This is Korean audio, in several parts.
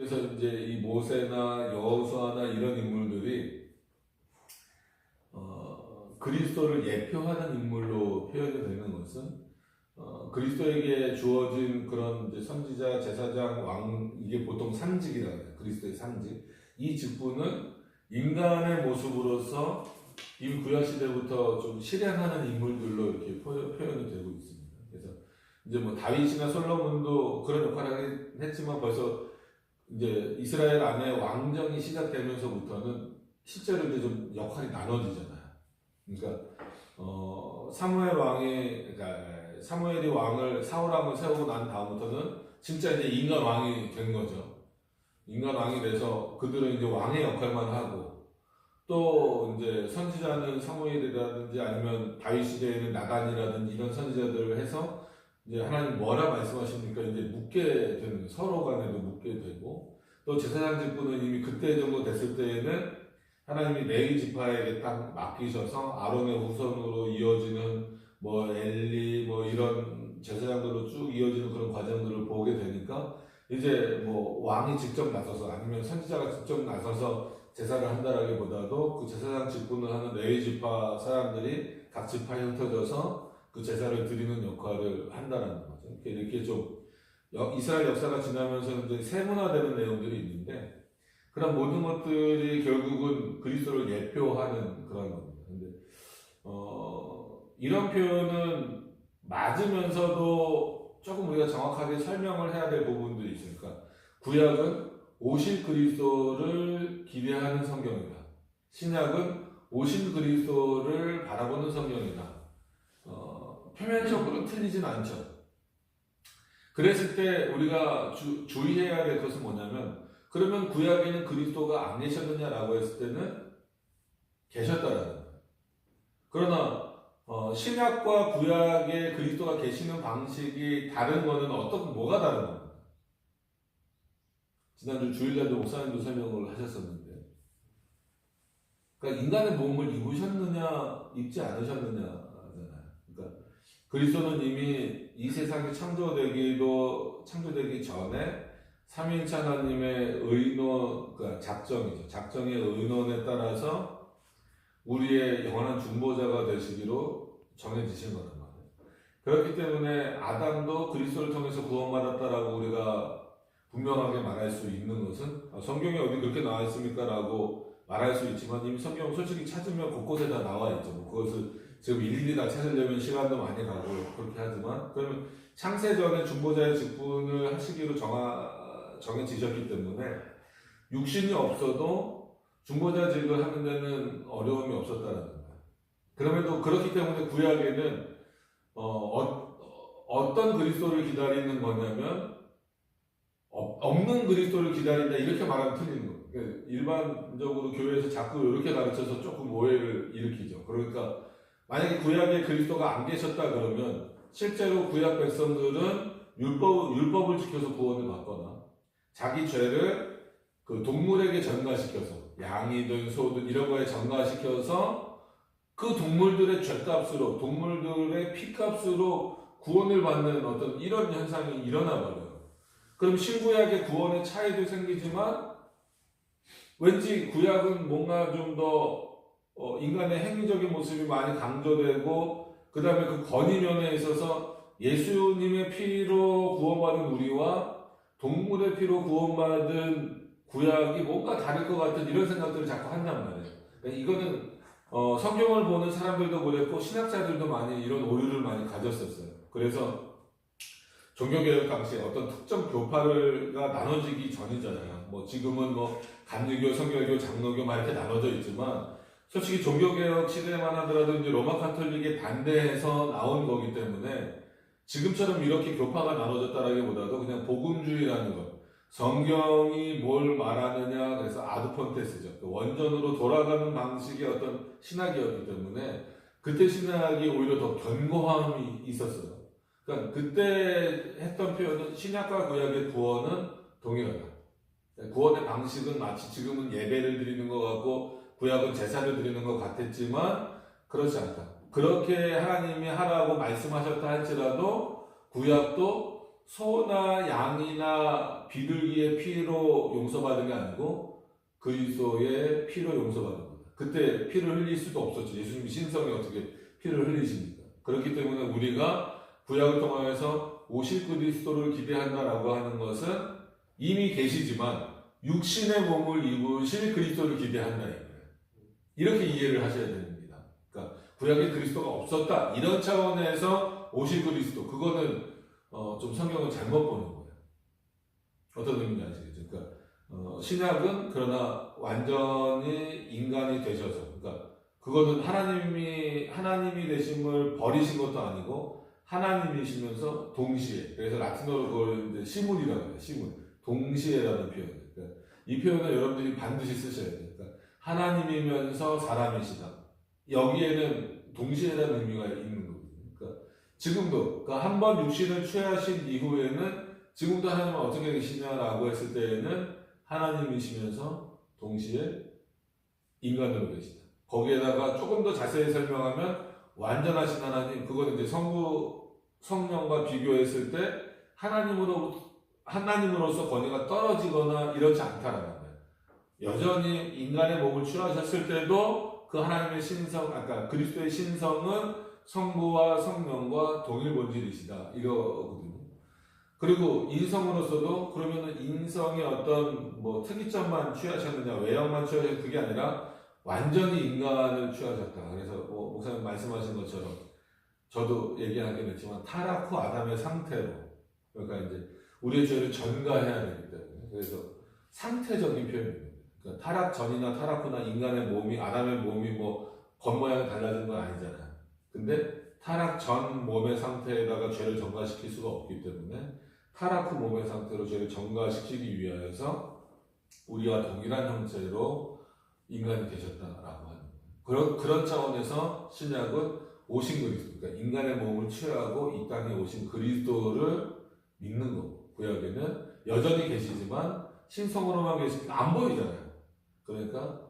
그래서 이제 이 모세나 여호수아나 이런 인물들이 그리스도를 예표하는 인물로 표현이 되는 것은 그리스도에게 주어진 그런 이제 선지자, 제사장, 왕, 이게 보통 상직이라고 해요. 그리스도의 상직. 이 직분은 인간의 모습으로서 이미 구약 시대부터 좀 실행하는 인물들로 이렇게 표현이 되고 있습니다. 그래서 이제 뭐 다윗이나 솔로몬도 그런 역할을 하긴 했지만 벌써 이제 이스라엘 안에 왕정이 시작되면서부터는 실제로 이제 좀 역할이 나눠지잖아요. 그러니까 사무엘 왕이 그러니까 사무엘이 사울 왕을 세우고 난 다음부터는 진짜 이제 인간 왕이 된 거죠. 인간 왕이 돼서 그들은 이제 왕의 역할만 하고 또 이제 선지자는 사무엘이라든지 아니면 다윗 시대에는 나단이라든지 이런 선지자들을 해서 이제 하나님 뭐라 말씀하십니까? 이제 묻게 되는 거예요. 서로 간에도 묻게 되고 또 제사장 직분은 이미 그때 정도 됐을 때에는 하나님이 레위 지파에게 딱 맡기셔서 아론의 후손으로 이어지는 뭐 엘리 뭐 이런 제사장들로 쭉 이어지는 그런 과정들을 보게 되니까 이제 뭐 왕이 직접 나서서 아니면 선지자가 직접 나서서 제사를 한다라기보다도 그 제사장 직분을 하는 레위 지파 사람들이 각 지파에 흩어져서 그 제사를 드리는 역할을 한다라는 거죠. 이렇게 좀 이스라엘 역사가 지나면서 이제 세분화되는 내용들이 있는데 그런 모든 것들이 결국은 그리스도를 예표하는 그런 겁니다. 근데 이런 표현은 맞으면서도 조금 우리가 정확하게 설명을 해야 될 부분들이 있으니까 구약은 오실 그리스도를 기대하는 성경이다. 신약은 오실 그리스도를 바라보는 성경이다. 표면적으로 틀리진 않죠. 그랬을 때 우리가 주의해야 될 것은 뭐냐면 그러면 구약에는 그리스도가 안 계셨느냐라고 했을 때는 계셨다라는 거예요. 그러나 신약과 구약에 그리스도가 계시는 방식이 다른 거는 뭐가 다른 겁니까? 지난주 주일날도 목사님도 설명을 하셨었는데 그러니까 인간의 몸을 입으셨느냐 입지 않으셨느냐잖아요. 그러니까 그리스도는 이미 이 세상이 창조되기 전에 삼위일체 하나님의 그러니까 작정이죠. 작정의 의논에 따라서 우리의 영원한 중보자가 되시기로 정해지신 거란 말이에요. 그렇기 때문에 아담도 그리스도를 통해서 구원받았다라고 우리가 분명하게 말할 수 있는 것은 성경에 어디 그렇게 나와 있습니까? 라고 말할 수 있지만 이미 성경 솔직히 찾으면 곳곳에 다 나와 있죠. 그것을 지금 일일이 다 찾으려면 시간도 많이 가고 그렇게 하지만 그러면 창세전에 중보자의 직분을 하시기로 정해지셨기 때문에 육신이 없어도 중보자직을 하는 데는 어려움이 없었다는 거예요. 그럼에도 그렇기 때문에 구약에는 어떤 그리스도를 기다리는 거냐면 없는 그리스도를 기다린다 이렇게 말하면 틀리는 거예요. 그러니까 일반적으로 교회에서 자꾸 이렇게 가르쳐서 조금 오해를 일으키죠. 그러니까 만약에 구약에 그리스도가 안 계셨다 그러면 실제로 구약 백성들은 율법을 지켜서 구원을 받거나 자기 죄를 그 동물에게 전가시켜서 양이든 소든 이런 거에 전가시켜서 그 동물들의 죄값으로 동물들의 피값으로 구원을 받는 어떤 이런 현상이 일어나 버려요. 그럼 신구약의 구원의 차이도 생기지만 왠지 구약은 뭔가 좀 더 인간의 행위적인 모습이 많이 강조되고 그 다음에 그 건의면에 있어서 예수님의 피로 구원받은 우리와 동물의 피로 구원받은 구약이 뭔가 다를 것 같은 이런 생각들을 자꾸 한단 말이에요. 그러니까 이거는 성경을 보는 사람들도 그랬고 신학자들도 많이 이런 오류를 많이 가졌었어요. 그래서 종교개혁 당시에 어떤 특정 교파가 나눠지기 전이잖아요. 뭐 지금은 뭐 감리교, 성결교, 장로교 막 이렇게 나눠져 있지만 솔직히 종교개혁 시대만 하더라도 이제 로마 카톨릭에 반대해서 나온 거기 때문에 지금처럼 이렇게 교파가 나눠졌다라기보다도 그냥 복음주의라는 것, 성경이 뭘 말하느냐 그래서 아드폰테스죠. 원전으로 돌아가는 방식의 어떤 신학이었기 때문에 그때 신학이 오히려 더 견고함이 있었어요. 그러니까 그때 했던 표현은 신약과 구약의 구원은 동일하다. 구원의 방식은 마치 지금은 예배를 드리는 것 같고 구약은 제사를 드리는 것 같았지만 그렇지 않다. 그렇게 하나님이 하라고 말씀하셨다 할지라도 구약도 소나 양이나 비둘기의 피로 용서받은 게 아니고 그리스도의 피로 용서받은 거다. 그때 피를 흘릴 수도 없었죠. 예수님 신성이 어떻게 피를 흘리십니까? 그렇기 때문에 우리가 구약을 통하여서 오실 그리스도를 기대한다라고 하는 것은 이미 계시지만 육신의 몸을 입으실 그리스도를 기대한다. 이렇게 이해를 하셔야 됩니다. 그러니까 구약에 그리스도가 없었다. 이런 차원에서 오실 그리스도. 그거는 좀 성경을 잘못 보는 거예요. 어떤 의미인지 아시겠죠? 그러니까 신약은 그러나 완전히 인간이 되셔서, 그러니까 그거는 하나님이 되심을 버리신 것도 아니고 하나님이시면서 동시에, 그래서 라틴어로 그걸 이제 시물이라고 해요. 시물, 동시에라는 표현이에요. 그러니까 이 표현을 여러분들이 반드시 쓰셔야 돼요. 그러니까 하나님이면서 사람이시다. 여기에는 동시에라는 의미가 있는 거거든요. 그러니까 지금도, 그러니까 한 번 육신을 취하신 이후에는 지금도 하나님은 어떻게 계시냐라고 했을 때에는 하나님이시면서 동시에 인간으로 계시다. 거기에다가 조금 더 자세히 설명하면 완전하신 하나님, 그건 이제 성령과 비교했을 때 하나님으로서 권위가 떨어지거나 이렇지 않다라는 거예요. 여전히 인간의 몸을 취하셨을 때도 그 하나님의 신성, 아까 그리스도의 신성은 성부와 성령과 동일 본질이시다. 이거거든요. 그리고 인성으로서도 그러면은 인성의 어떤 뭐 특이점만 취하셨느냐, 외형만 취하셨느냐, 그게 아니라 완전히 인간을 취하셨다. 그래서 목사님 말씀하신 것처럼 저도 얘기하긴 했지만 타락 후 아담의 상태로, 그러니까 이제 우리의 죄를 전가해야 되기 때문에, 그래서 상태적인 표현입니다. 그러니까 타락 전이나 타락 후나 인간의 몸이, 아담의 몸이 뭐 겉모양이 달라진 건 아니잖아요. 근데 타락 전 몸의 상태에다가 죄를 전가시킬 수가 없기 때문에 타락 후 몸의 상태로 죄를 전가시키기 위하여서 우리와 동일한 형체로 인간이 되셨다라고 하는 거예요. 그런 차원에서 신약은 오신 그리스도, 그러니까 인간의 몸을 취하고 이 땅에 오신 그리스도를 믿는 거고, 구약에는 여전히 계시지만 신성으로만 계시니까 안 보이잖아요. 그러니까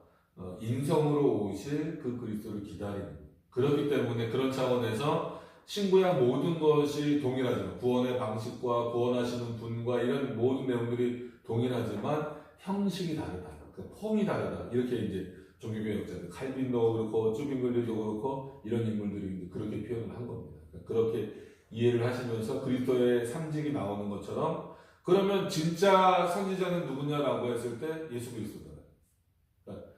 인성으로 오실 그 그리스도를 기다리는 거예요. 그렇기 때문에 그런 차원에서 신구약 모든 것이 동일하지만, 구원의 방식과 구원하시는 분과 이런 모든 내용들이 동일하지만 형식이 다르다. 그 폼이 다르다. 이렇게 이제 종교개혁자들, 칼빈도 그렇고 쭈빙글리도 그렇고 이런 인물들이 그렇게 표현을 한 겁니다. 그렇게 이해를 하시면서 그리스도의 상징이 나오는 것처럼, 그러면 진짜 선지자는 누구냐라고 했을 때 예수 그리스도다. 그러니까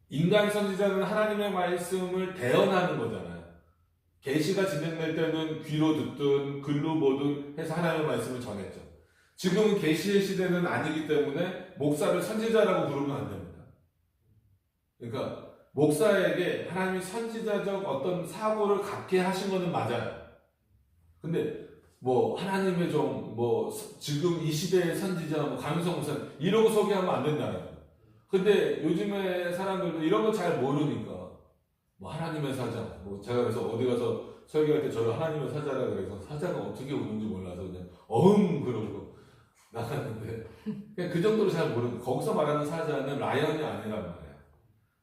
인간 선지자는 하나님의 말씀을 대언하는 거잖아요. 계시가 진행될 때는 귀로 듣든 글로 보든 해서 하나님의 말씀을 전했죠. 지금은 계시의 시대는 아니기 때문에 목사를 선지자라고 부르면 안 됩니다. 그러니까 목사에게 하나님이 선지자적 어떤 사고를 갖게 하신 것은 맞아요. 근데 뭐 하나님의 종, 뭐 지금 이 시대의 선지자, 뭐 강윤성 목사 이러고 소개하면 안 된다는. 근데 요즘에 사람들도 이런 거 잘 모르니까 뭐 하나님의 사자, 뭐 제가 그래서 어디 가서 설교할 때 저를 하나님의 사자라 그래서 사자가 어떻게 오는지 몰라서 그냥 그러고 나갔는데, 그냥 그 정도로 잘 모르는, 거기서 말하는 사자는 라이언이 아니란 말이에요.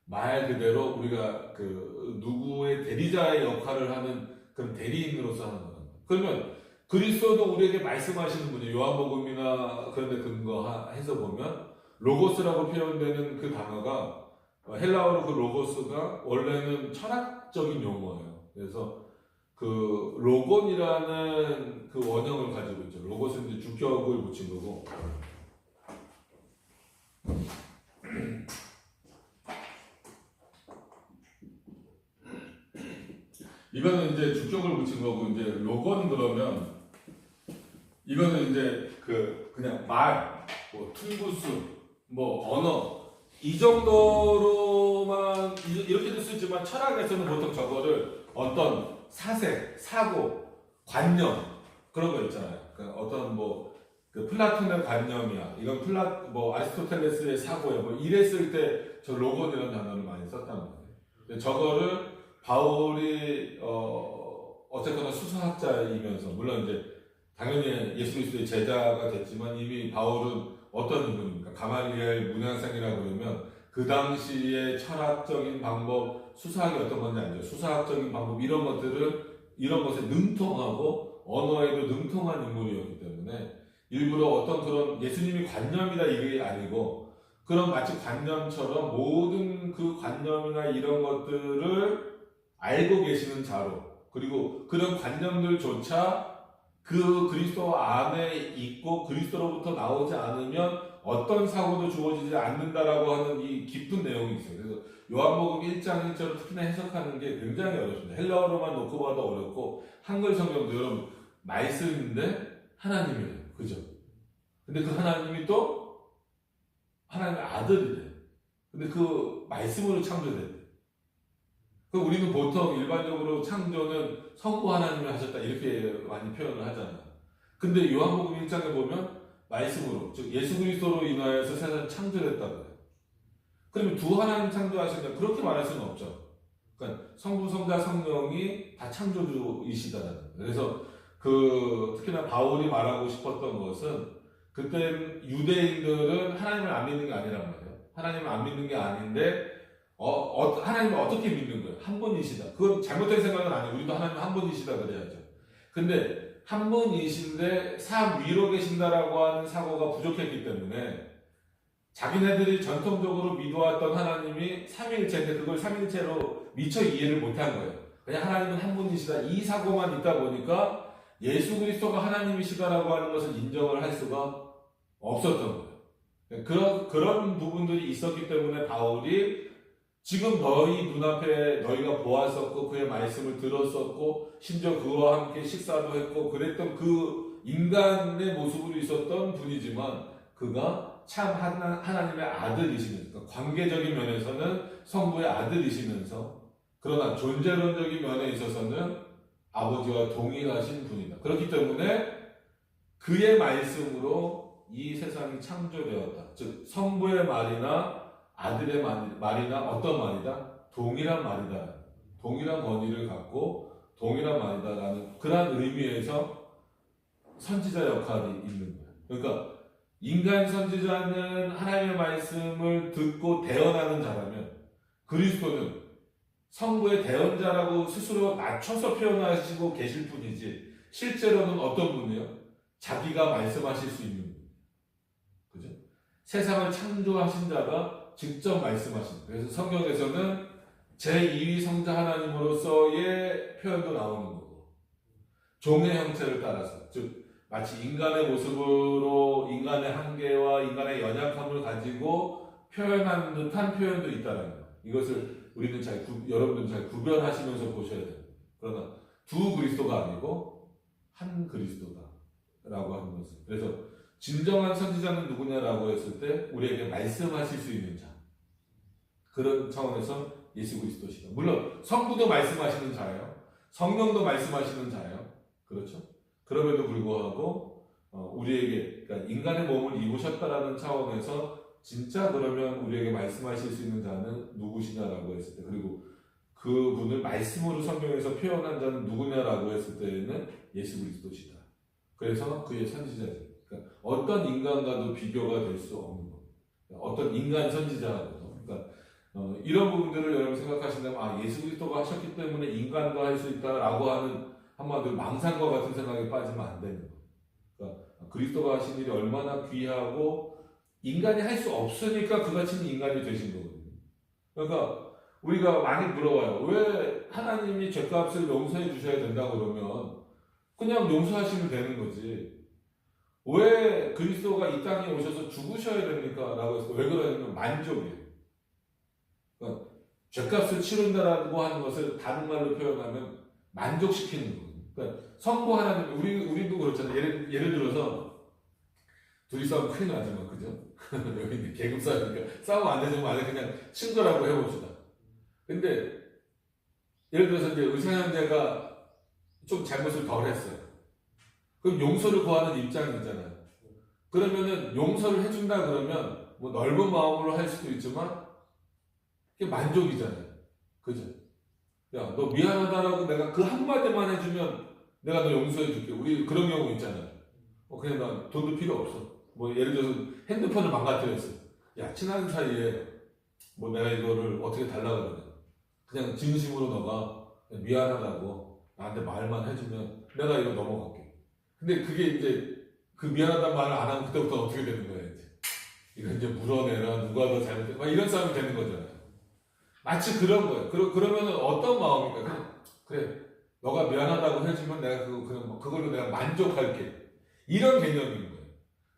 말 그대로 우리가 그 누구의 대리자의 역할을 하는 그런 대리인으로서 하는 거예요. 그러면 그리스도도 우리에게 말씀하시는 분이 요한복음이나 그런 데 근거해서 보면 로고스라고 표현되는 그 단어가 헬라어로 그 로고스가 원래는 철학적인 용어예요. 그래서 그 로곤이라는 그 원형을 가지고 있죠. 로고스는 이제 주격을 붙인 거고, 이거는 이제 주격을 붙인 거고, 이제 로곤 그러면 이거는 이제 그냥 말, 뭐 툴구스, 뭐 언어 이 정도로만 이렇게도 쓰지만 철학에서는 보통 저거를 어떤 사색, 사고, 관념 그런 거 있잖아요. 그러니까 어떤 그 플라톤의 관념이야. 이건 아리스토텔레스의 사고야. 뭐 이랬을 때 저 로곤이라는 단어를 많이 썼단 말이에요. 저거를 바울이 어쨌거나 수사학자이면서, 물론 이제 당연히 예수 그리스도의 제자가 됐지만 이미 바울은 어떤 인물입니까? 가말리엘 문양생이라고 그러면 그 당시의 철학적인 방법, 수사학이 어떤 건지 알죠? 수사학적인 방법 이런 것에 능통하고 언어에도 능통한 인물이었기 때문에 일부러 어떤 그런 예수님이 관념이다 이게 아니고 그런 마치 관념처럼 모든 그 관념이나 이런 것들을 알고 계시는 자로 그리고 그런 관념들조차 그 그리스도 안에 있고 그리스도로부터 나오지 않으면 어떤 사고도 주어지지 않는다라고 하는 이 깊은 내용이 있어요. 그래서 요한복음 1장 1절을 특히나 해석하는 게 굉장히 어렵습니다. 헬라어로만 놓고 봐도 어렵고 한글 성경도 여러분 말씀인데 하나님이래요. 그죠? 근데 그 하나님이 또 하나님의 아들이래요. 근데 그 말씀으로 창조됐대요. 우리는 보통 일반적으로 창조는 성부 하나님이 하셨다 이렇게 많이 표현을 하잖아요. 근데 요한복음 1장에 보면 말씀으로 즉 예수 그리스도로 인하여서 세상이 창조됐다고 해요. 그러면 두 하나님 창조하신다 그렇게 말할 수는 없죠. 그러니까 성부, 성자, 성령이 다 창조주이시다는 거예요. 그래서 특히나 바울이 말하고 싶었던 것은 그때 유대인들은 하나님을 안 믿는 게 아니란 말이에요. 하나님을 안 믿는 게 아닌데 하나님을 어떻게 믿는 거예요? 한 분이시다. 그건 잘못된 생각은 아니에요. 우리도 하나님 한 분이시다 그래야죠. 근데 한 분이신데 산 위로 계신다라고 하는 사고가 부족했기 때문에 자기네들이 전통적으로 믿어왔던 하나님이 삼위일체인데 그걸 삼위일체로 미처 이해를 못한 거예요. 그냥 하나님은 한 분이시다. 이 사고만 있다 보니까 예수 그리스도가 하나님이시다라고 하는 것을 인정을 할 수가 없었던 거예요. 그런 부분들이 있었기 때문에 바울이 지금 너희 눈앞에 너희가 보았었고 그의 말씀을 들었었고 심지어 그와 함께 식사도 했고 그랬던 그 인간의 모습으로 있었던 분이지만 그가 참 하나님의 아들이시면서 그러니까 관계적인 면에서는 성부의 아들이시면서 그러나 존재론적인 면에 있어서는 아버지와 동일하신 분이다. 그렇기 때문에 그의 말씀으로 이 세상이 창조되었다. 즉 성부의 말이나 아들의 말이나 어떤 말이다? 동일한 말이다. 동일한 권위를 갖고 동일한 말이다라는 그런 의미에서 선지자 역할이 있는 거예요. 그러니까 인간 선지자는 하나님의 말씀을 듣고 대언하는 자라면 그리스도는 성부의 대언자라고 스스로 낮춰서 표현하시고 계실 뿐이지 실제로는 어떤 분이에요? 자기가 말씀하실 수 있는 분. 그죠? 세상을 창조하신 자가 직접 말씀하신다. 그래서 성경에서는 제2위 성자 하나님으로서의 표현도 나오는 거고 종의 형체를 따라서 즉 마치 인간의 모습으로 인간의 한계와 인간의 연약함을 가지고 표현하는 듯한 표현도 있다는 거예요. 이것을 우리는 여러분들은 잘 구별하시면서 보셔야 돼요. 그러나 두 그리스도가 아니고 한 그리스도다라고 하는 것을. 그래서 진정한 선지자는 누구냐라고 했을 때 우리에게 말씀하실 수 있는 자. 그런 차원에서 예수 그리스도시다. 물론 성부도 말씀하시는 자예요. 성령도 말씀하시는 자예요. 그렇죠? 그럼에도 불구하고 우리에게 그러니까 인간의 몸을 입으셨다라는 차원에서 진짜 그러면 우리에게 말씀하실 수 있는 자는 누구시냐라고 했을 때 그리고 그분을 말씀으로 성경에서 표현한 자는 누구냐라고 했을 때는 예수 그리스도시다. 그래서 그의 선지자죠. 그러니까 어떤 인간과도 비교가 될 수 없는 것. 어떤 인간 선지자하고도. 그러니까 이런 부분들을 여러분 생각하신다면 예수 그리스도가 하셨기 때문에 인간도 할 수 있다라고 하는 한마디로 망상과 같은 생각에 빠지면 안 되는 거예요. 그러니까 그리스도가 하신 일이 얼마나 귀하고 인간이 할 수 없으니까 그같이 인간이 되신 거거든요. 그러니까 우리가 많이 물어봐요. 왜 하나님이 죄값을 용서해 주셔야 된다 그러면 그냥 용서하시면 되는 거지. 왜 그리스도가 이 땅에 오셔서 죽으셔야 됩니까? 라고 해서 왜 그러냐면 만족이에요. 그러니까 죄값을 치른다라고 하는 것을 다른 말로 표현하면 만족시키는 거거든요. 그러니까 성부 하나님, 우리도 그렇잖아요. 예를 들어서 둘이 싸우면 큰일 나지만, 그죠? 여기 계급 싸우니까 싸우면 안 되지만 만약 그냥 친구라고 해봅시다. 근데 예를 들어서 이제 의사형제가 좀 잘못을 덜 했어요. 그럼 용서를 구하는 입장이잖아요. 그러면은 용서를 해준다 그러면 뭐 넓은 마음으로 할 수도 있지만 그게 만족이잖아요. 그죠? 야, 너 미안하다라고 내가 그 한마디만 해주면 내가 너 용서해줄게. 우리 그런 경우 있잖아요. 그냥 나 돈도 필요 없어. 뭐 예를 들어서 핸드폰을 망가뜨렸어. 야, 친한 사이에 뭐 내가 이거를 어떻게 달라고 그러냐. 그냥 진심으로 너가 미안하다고 나한테 말만 해주면 내가 이거 넘어갈게. 근데 그게 이제 그 미안하다는 말을 안 하면 그때부터 어떻게 되는 거야 이제. 이거 이제 물어내라 누가 더 잘못했 막 이런 싸움이 되는 거잖아요. 마치 그런 거예요. 그러면은 어떤 마음입니까? 그래 너가 미안하다고 해주면 내가 그걸로 내가 만족할게. 이런 개념인 거예요.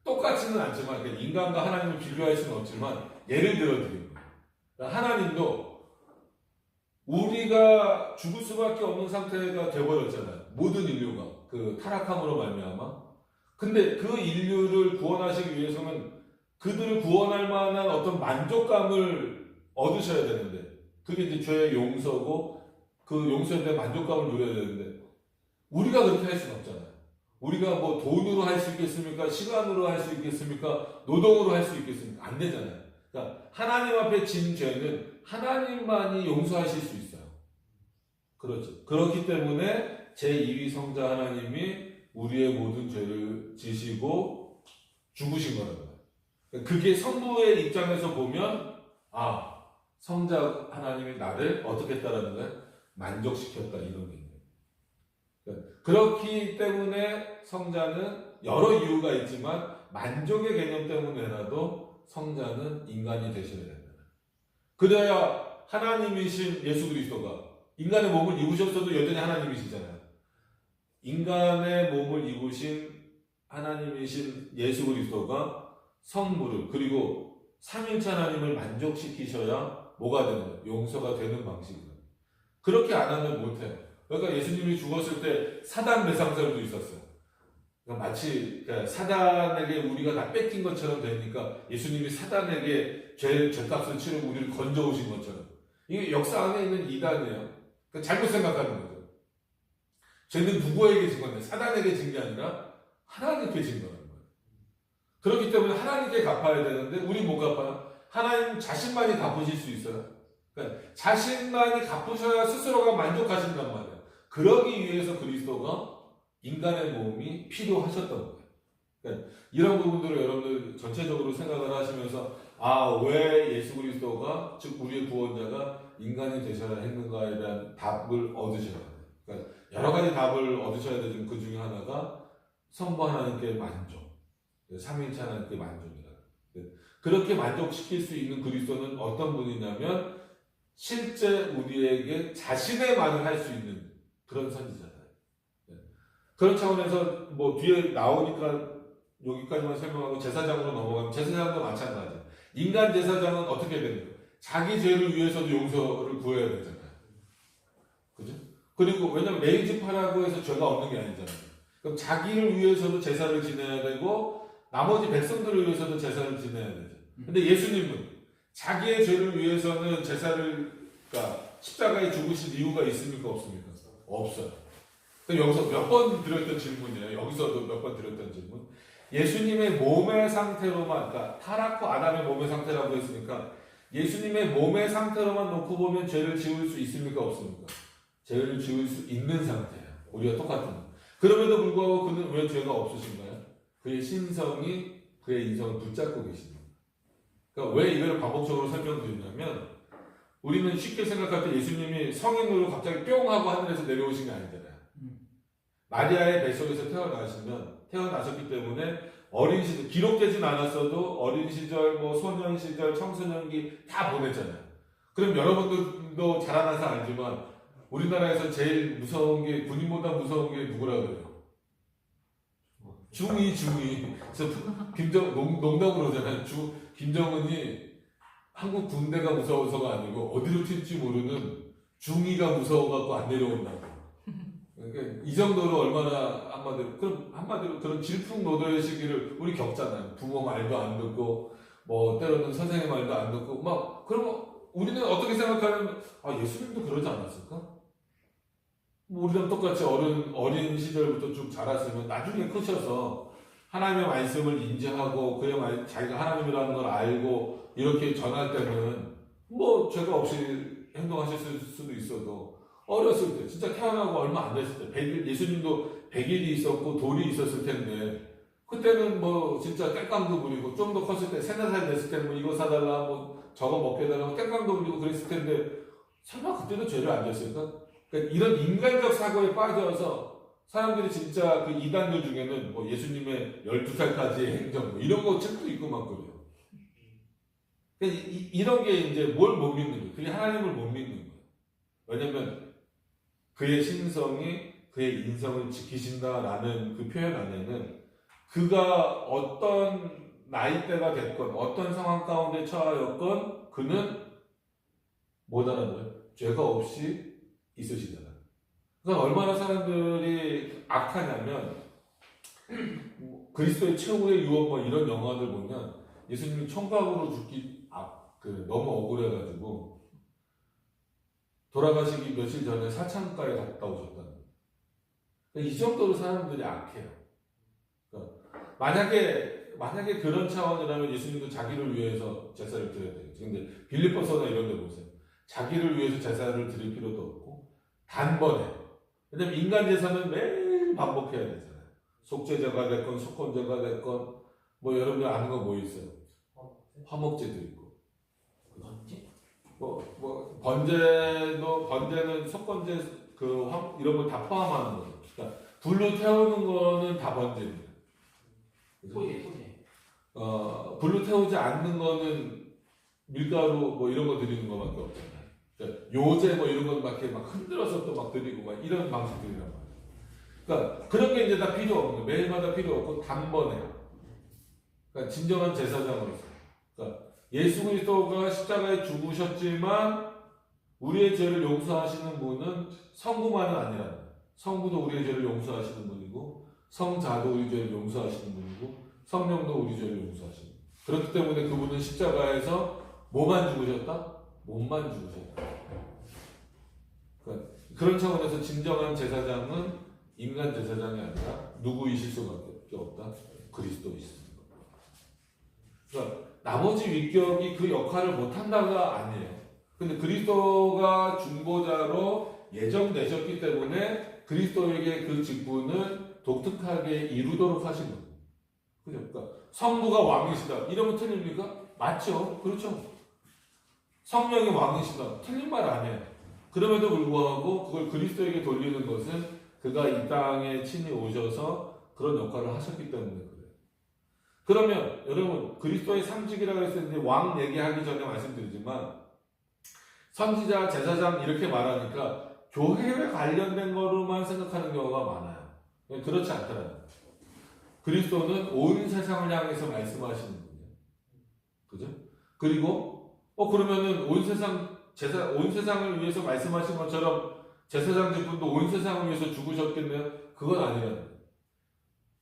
똑같지는 않지만 인간과 하나님을 비교할 수는 없지만 예를 들어 드리는 거예요. 그러니까 하나님도 우리가 죽을 수밖에 없는 상태가 되어버렸잖아요. 모든 인류가 그 타락함으로 말미암아. 근데 그 인류를 구원하시기 위해서는 그들을 구원할 만한 어떤 만족감을 얻으셔야 되는데 그게 이제 죄의 용서고 그 용서에 대한 만족감을 누려야 되는데 우리가 그렇게 할 수는 없잖아요. 우리가 뭐 돈으로 할 수 있겠습니까? 시간으로 할 수 있겠습니까? 노동으로 할 수 있겠습니까? 안 되잖아요. 그러니까 하나님 앞에 진 죄는 하나님만이 용서하실 수 있어요. 그렇죠. 그렇기 때문에 제2위 성자 하나님이 우리의 모든 죄를 지시고 죽으신 거라는 거예요. 그게 성부의 입장에서 보면 성자 하나님이 나를 어떻게 했다라는 거예요? 만족시켰다 이런 게. 그렇기 때문에 성자는 여러 이유가 있지만 만족의 개념 때문에라도 성자는 인간이 되셔야 된다. 그래야 하나님이신 예수 그리스도가 인간의 몸을 입으셨어도 여전히 하나님이시잖아요. 인간의 몸을 입으신 하나님이신 예수 그리스도가 성부를 그리고 삼일체 하나님을 만족시키셔야 뭐가 되는 거예요? 용서가 되는 방식이에요. 그렇게 안 하면 못해요. 그러니까 예수님이 죽었을 때 사단 매상설도 있었어요. 그러니까 마치 사단에게 우리가 다 뺏긴 것처럼 되니까 예수님이 사단에게 죄값을 치르고 우리를 건져오신 것처럼. 이게 역사 안에 있는 이단이에요. 그러니까 잘못 생각하는 거죠. 죄는 누구에게 진 건데 사단에게 진 게 아니라 하나님께 진 거라는 거예요. 그렇기 때문에 하나님께 갚아야 되는데 우리 못 갚아요. 하나님 자신만이 갚으실 수 있어요. 그러니까 자신만이 갚으셔야 스스로가 만족하신단 말이에요. 그러기 위해서 그리스도가 인간의 몸이 필요하셨던 거예요. 그러니까 이런 부분들을 여러분들 전체적으로 생각을 하시면서 왜 예수 그리스도가 즉 우리의 구원자가 인간이 되셔야 했는가에 대한 답을 얻으셔야 돼요. 그러니까 여러 가지 답을 얻으셔야 되지만 그 중에 하나가 성부 하나님께 만족, 삼위일체 하나님께 만족이다. 그렇게 만족시킬 수 있는 그리스도는 어떤 분이냐면 실제 우리에게 자신의 말을 할 수 있는 그런 선지자다. 그런 차원에서 뭐 뒤에 나오니까 여기까지만 설명하고 제사장으로 넘어가면 제사장도 마찬가지예요. 인간 제사장은 어떻게 되는 거예요? 자기 죄를 위해서도 용서를 구해야 되잖아요. 그죠? 그리고 왜냐면 내 집 하라고 해서 죄가 없는 게 아니잖아요. 그럼 자기를 위해서도 제사를 지내야 되고 나머지 백성들을 위해서도 제사를 지내야 되죠. 근데 예수님은 자기의 죄를 위해서는 제사를 그러니까 십자가에 죽으신 이유가 있습니까? 없습니까? 없어요. 여기서 몇 번 드렸던 질문이에요. 여기서도 몇 번 드렸던 질문. 예수님의 몸의 상태로만, 그러니까 타락후 아담의 몸의 상태라고 했으니까 예수님의 몸의 상태로만 놓고 보면 죄를 지을 수 있습니까? 없습니까? 죄를 지을 수 있는 상태예요. 우리가 똑같은 거. 그럼에도 불구하고 그는 왜 죄가 없으신가요? 그의 신성이 그의 인성을 붙잡고 계십니다. 그러니까 왜 이걸 반복적으로 설명드리냐면 우리는 쉽게 생각할 때 예수님이 성인으로 갑자기 뿅 하고 하늘에서 내려오신 게 아니잖아요. 마리아의 뱃속에서 태어나셨기 때문에 어린 시절, 기록되진 않았어도 어린 시절, 뭐 소년 시절, 청소년기 다 보냈잖아요. 그럼 여러분들도 자라나서 알지만 우리나라에서 제일 무서운 게 군인보다 무서운 게 누구라 그래요? 중이. 그래서 농담으로 그러잖아요. 김정은이 한국 군대가 무서워서가 아니고 어디로 튈지 모르는 중이가 무서워갖고 안 내려온다고. 그러니까 이 정도로 얼마나 한마디로 그런 질풍노도의 시기를 우리 겪잖아요. 부모 말도 안 듣고 뭐 때로는 선생님 말도 안 듣고 막 그러면 우리는 어떻게 생각하면 예수님도 그러지 않았을까? 뭐 우리랑 똑같이 어린 시절부터 쭉 자랐으면 나중에 크셔서 하나님의 말씀을 인지하고 자기가 하나님이라는 걸 알고 이렇게 전할 때는 뭐 죄가 없이 행동하실 수도 있어도 어렸을 때 진짜 태어나고 얼마 안 됐을 때 예수님도 100일이 있었고 돌이 있었을 텐데 그때는 뭐 진짜 땡깡도 부리고 좀 더 컸을 때 3-4살 됐을 때는 뭐 이거 사달라 뭐 저거 먹게 해달라고 땡깡도 부리고 그랬을 텐데 설마 그때도 죄를 안 졌을까? 그러니까 이런 인간적 사고에 빠져서 사람들이 진짜 그 이단들 중에는 뭐 예수님의 12살까지의 행정 뭐 이런 거 책도 있고 막 그래요. 이런 게 이제 뭘 못 믿는 거예요. 그게 하나님을 못 믿는 거예요. 왜냐면 그의 신성이 그의 인성을 지키신다라는 그 표현 안에는 그가 어떤 나이대가 됐건 어떤 상황 가운데 처하였건 그는 뭐다라는 거예요? 죄가 없이 있으시잖아요. 그러니까 얼마나 사람들이 악하냐면 그리스도의 최후의 유언 뭐 이런 영화들 보면 예수님이 총각으로 죽기 너무 억울해가지고 돌아가시기 며칠 전에 사창가에 갔다 오셨다는 거예요. 그러니까 이 정도로 사람들이 악해요. 그러니까 만약에 그런 차원이라면 예수님도 자기를 위해서 제사를 드려야 돼요. 근데 빌립보서나 이런 데 보세요. 자기를 위해서 제사를 드릴 필요도 없고 단번에. 왜냐면 인간 제사는 매일 반복해야 되잖아요. 속죄제가 됐건 속건제가 됐건 뭐 여러분들 아는 거 뭐 있어요? 화목제도 있고. 번제는 속건제 이런 걸 다 포함하는 거죠. 그러니까 불로 태우는 거는 다 번제입니다. 토제. 불로 태우지 않는 거는 밀가루 뭐 이런 거 드리는 거밖에 없잖아요. 그러니까 요제 뭐 이런 것밖에 막 흔들어서 또 막 드리고 막 이런 방식들이란 말이에요. 그러니까 그런 게 이제 다 필요 없는 거예요. 매일마다 필요 없고 단번에. 그러니까 진정한 제사장으로서. 그러니까 예수 그리스도가 십자가에 죽으셨지만 우리의 죄를 용서하시는 분은 성부만은 아니라 성부도 우리의 죄를 용서하시는 분이고 성자도 우리 죄를 용서하시는 분이고 성령도 우리 죄를 용서하시는 분. 그렇기 때문에 그분은 십자가에서 뭐만 죽으셨다? 몸만 죽으셨다. 그러니까 그런 차원에서 진정한 제사장은 인간 제사장이 아니라 누구이실 수밖에 없다? 그리스도이십니다. 그러니까 나머지 위격이 그 역할을 못한다가 아니에요. 근데 그리스도가 중보자로 예정되셨기 때문에 그리스도에게 그 직분을 독특하게 이루도록 하신 거예요. 그죠? 그러니까 성부가 왕이시다. 이러면 틀립니까? 맞죠? 그렇죠? 성령이 왕이시다. 틀린 말 아니에요. 그럼에도 불구하고 그걸 그리스도에게 돌리는 것은 그가 이 땅에 친히 오셔서 그런 역할을 하셨기 때문에 그래요. 그러면 여러분 그리스도의 상직이라고 했을 때 왕 얘기하기 전에 말씀드리지만 선지자, 제사장 이렇게 말하니까 교회에 관련된 거로만 생각하는 경우가 많아요. 그렇지 않더라고요. 그리스도는 온 세상을 향해서 말씀하시는 분이에요. 그죠? 그리고 그러면은 온 세상을 위해서 말씀하신 것처럼 제사장 직분도 온 세상을 위해서 죽으셨겠네요? 그건 아니라는 거예요.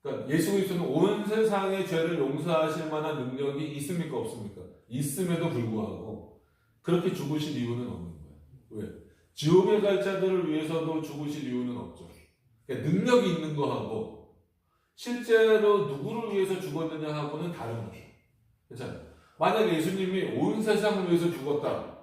그러니까 예수 그리스도는 온 세상의 죄를 용서하실 만한 능력이 있습니까? 없습니까? 있음에도 불구하고 그렇게 죽으실 이유는 없는 거예요. 왜? 지옥에 갈 자들을 위해서도 죽으실 이유는 없죠. 그러니까 능력이 있는 거하고 실제로 누구를 위해서 죽었느냐 하고는 다른 거예요. 그렇잖아요. 만약에 예수님이 온 세상을 위해서 죽었다.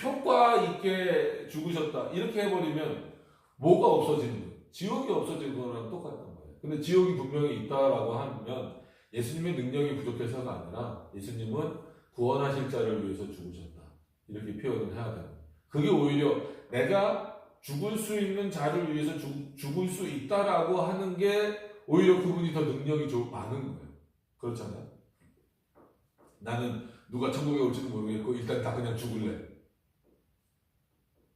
효과 있게 죽으셨다. 이렇게 해버리면 뭐가 없어지는 거예요? 지옥이 없어지는 거랑 똑같단 말이에요. 근데 지옥이 분명히 있다라고 하면 예수님의 능력이 부족해서가 아니라 예수님은 구원하실 자를 위해서 죽으셨다. 이렇게 표현을 해야 돼요. 그게 오히려 내가 죽을 수 있는 자를 위해서 죽을 수 있다라고 하는 게 오히려 그분이 더 능력이 좀 많은 거예요. 그렇잖아요. 나는 누가 천국에 올지도 모르겠고 일단 다 그냥 죽을래.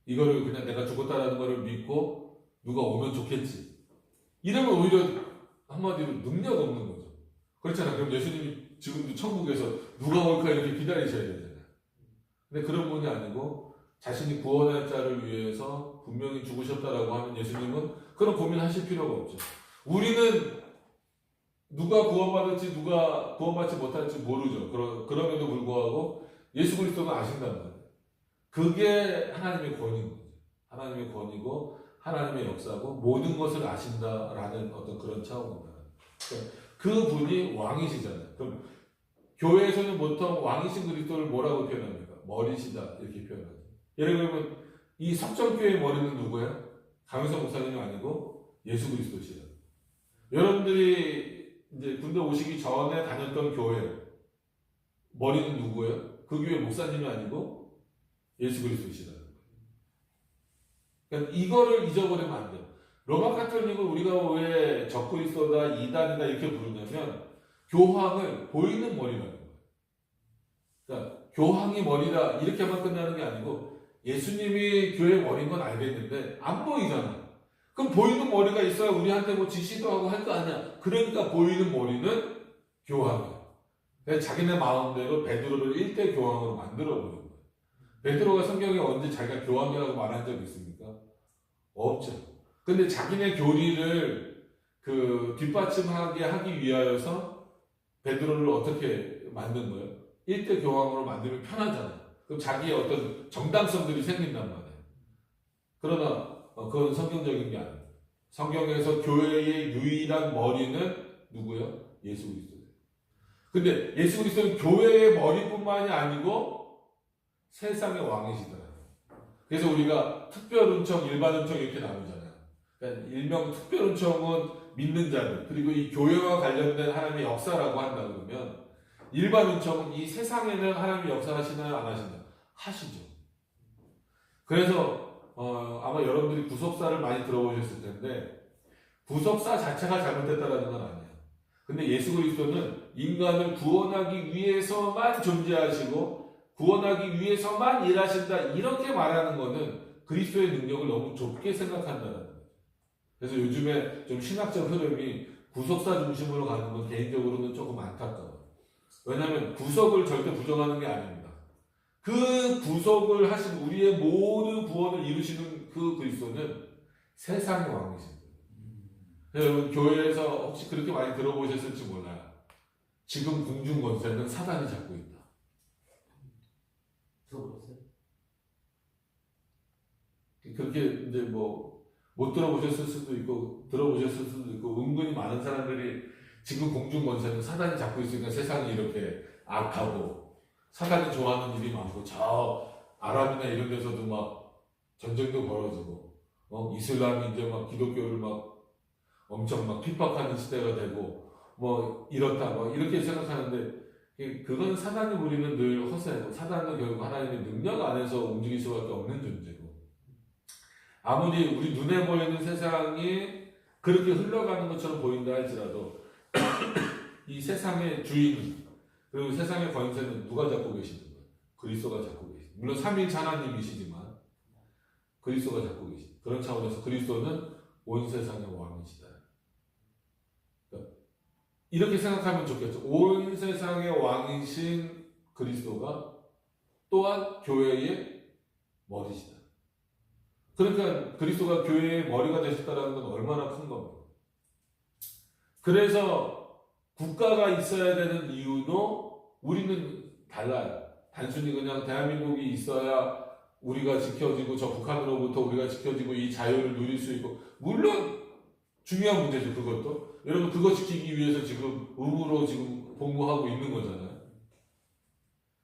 이거를 그냥 내가 죽었다라는 거를 믿고 누가 오면 좋겠지. 이러면 오히려 한마디로 능력 없는 거죠. 그렇잖아요. 그럼 예수님이 지금도 천국에서 누가 올까 이렇게 기다리셔야 되잖아요. 근데 그런 분이 아니고 자신이 구원할 자를 위해서 분명히 죽으셨다라고 하면 예수님은 그런 고민하실 필요가 없죠. 우리는 누가 구원받을지 누가 구원받지 못할지 모르죠. 그럼에도 불구하고 예수 그리스도는 아신단 말이에요. 그게 하나님의 권위인 거죠. 하나님의 권위고 하나님의 역사고 모든 것을 아신다라는 어떤 그런 차원입니다. 그 분이 왕이시잖아요. 그럼 교회에서는 보통 왕이신 그리스도를 뭐라고 표현합니까? 머리시다 이렇게 표현하죠. 예를 들면 이 석정교회의 머리는 누구예요? 강효석 목사님이 아니고 예수 그리스도시다. 여러분들이 이제 군대 오시기 전에 다녔던 교회 머리는 누구예요? 그 교회 목사님이 아니고 예수 그리스도시다. 그러니까 이거를 잊어버리면 안 돼요. 로마 카톨릭을 우리가 왜 적그리스도다, 이단이다 이렇게 부르냐면 교황을 보이는 머리라는 거예요. 그러니까 교황이 머리다 이렇게만 끝나는 게 아니고 예수님이 교회 머리인 건 알겠는데 안 보이잖아. 그럼 보이는 머리가 있어야 우리한테 뭐 지시도 하고 할 거 아니야. 그러니까 보이는 머리는 교황이야. 그래서 자기네 마음대로 베드로를 일대 교황으로 만들어버린 거예요. 베드로가 성경에 언제 자기가 교황이라고 말한 적 있습니까? 없죠. 근데 자기네 교리를 뒷받침하게 하기 위하여서 베드로를 어떻게 만든 거예요? 일대 교황으로 만들면 편하잖아요. 그럼 자기의 어떤 정당성들이 생긴단 말이에요. 그러나 그건 성경적인 게 아니에요. 성경에서 교회의 유일한 머리는 누구예요? 예수 그리스도예요. 근데 예수 그리스도는 교회의 머리뿐만이 아니고 세상의 왕이시더라고요. 그래서 우리가 특별은총, 일반은총 이렇게 나누잖아요. 그러니까 일명 특별은총은 믿는 자들, 그리고 이 교회와 관련된 하나님의 역사라고 한다 그러면 일반은총은 이 세상에는 하나님의 역사하시나요? 안 하시나요? 하시죠. 그래서 아마 여러분들이 구속사를 많이 들어보셨을 텐데 구속사 자체가 잘못됐다는 건 아니에요. 근데 예수 그리스도는 인간을 구원하기 위해서만 존재하시고 구원하기 위해서만 일하신다 이렇게 말하는 거는 그리스도의 능력을 너무 좁게 생각한다는 거예요. 그래서 요즘에 좀 신학적 흐름이 구속사 중심으로 가는 건 개인적으로는 조금 안타까워요. 왜냐하면 구속을 절대 부정하는 게 아닙니다. 그 구속을 하신 우리의 모든 구원을 이루시는 그 그리스도는 세상의 왕이십니다. 여러분 교회에서 혹시 그렇게 많이 들어보셨을지 몰라요. 지금 공중 권세는 사단이 잡고 있다. 들어보셨어요? 그렇게 이제 뭐 못 들어보셨을 수도 있고 들어보셨을 수도 있고 은근히 많은 사람들이 지금 공중 권세는 사단이 잡고 있으니까 세상이 이렇게 악하고 사단이 좋아하는 일이 많고 저 아랍이나 이런 데서도 막 전쟁도 벌어지고 이슬람이 이제 막 기독교를 막 엄청 막 핍박하는 시대가 되고 뭐 이렇다 뭐 이렇게 생각하는데 그건 사단이 부리는 늘 허세고 사단은 결국 하나님의 능력 안에서 움직일 수밖에 없는 존재고 아무리 우리 눈에 보이는 세상이 그렇게 흘러가는 것처럼 보인다 할지라도 이 세상의 주인 그리고 세상의 권세는 누가 잡고 계시는 거예요? 그리스도가 잡고 계시는 물론 삼위일체 하나님이시지만 그리스도가 잡고 계시는 그런 차원에서 그리스도는 온 세상의 왕이시다. 그러니까 이렇게 생각하면 좋겠죠. 온 세상의 왕이신 그리스도가 또한 교회의 머리시다. 그러니까 그리스도가 교회의 머리가 되셨다는 건 얼마나 큰 겁니다. 그래서 국가가 있어야 되는 이유도 우리는 달라요. 단순히 그냥 대한민국이 있어야 우리가 지켜지고 저 북한으로부터 우리가 지켜지고 이 자유를 누릴 수 있고 물론 중요한 문제죠. 그것도 여러분 그거 지키기 위해서 지금 의무로 지금 복무하고 있는 거잖아요.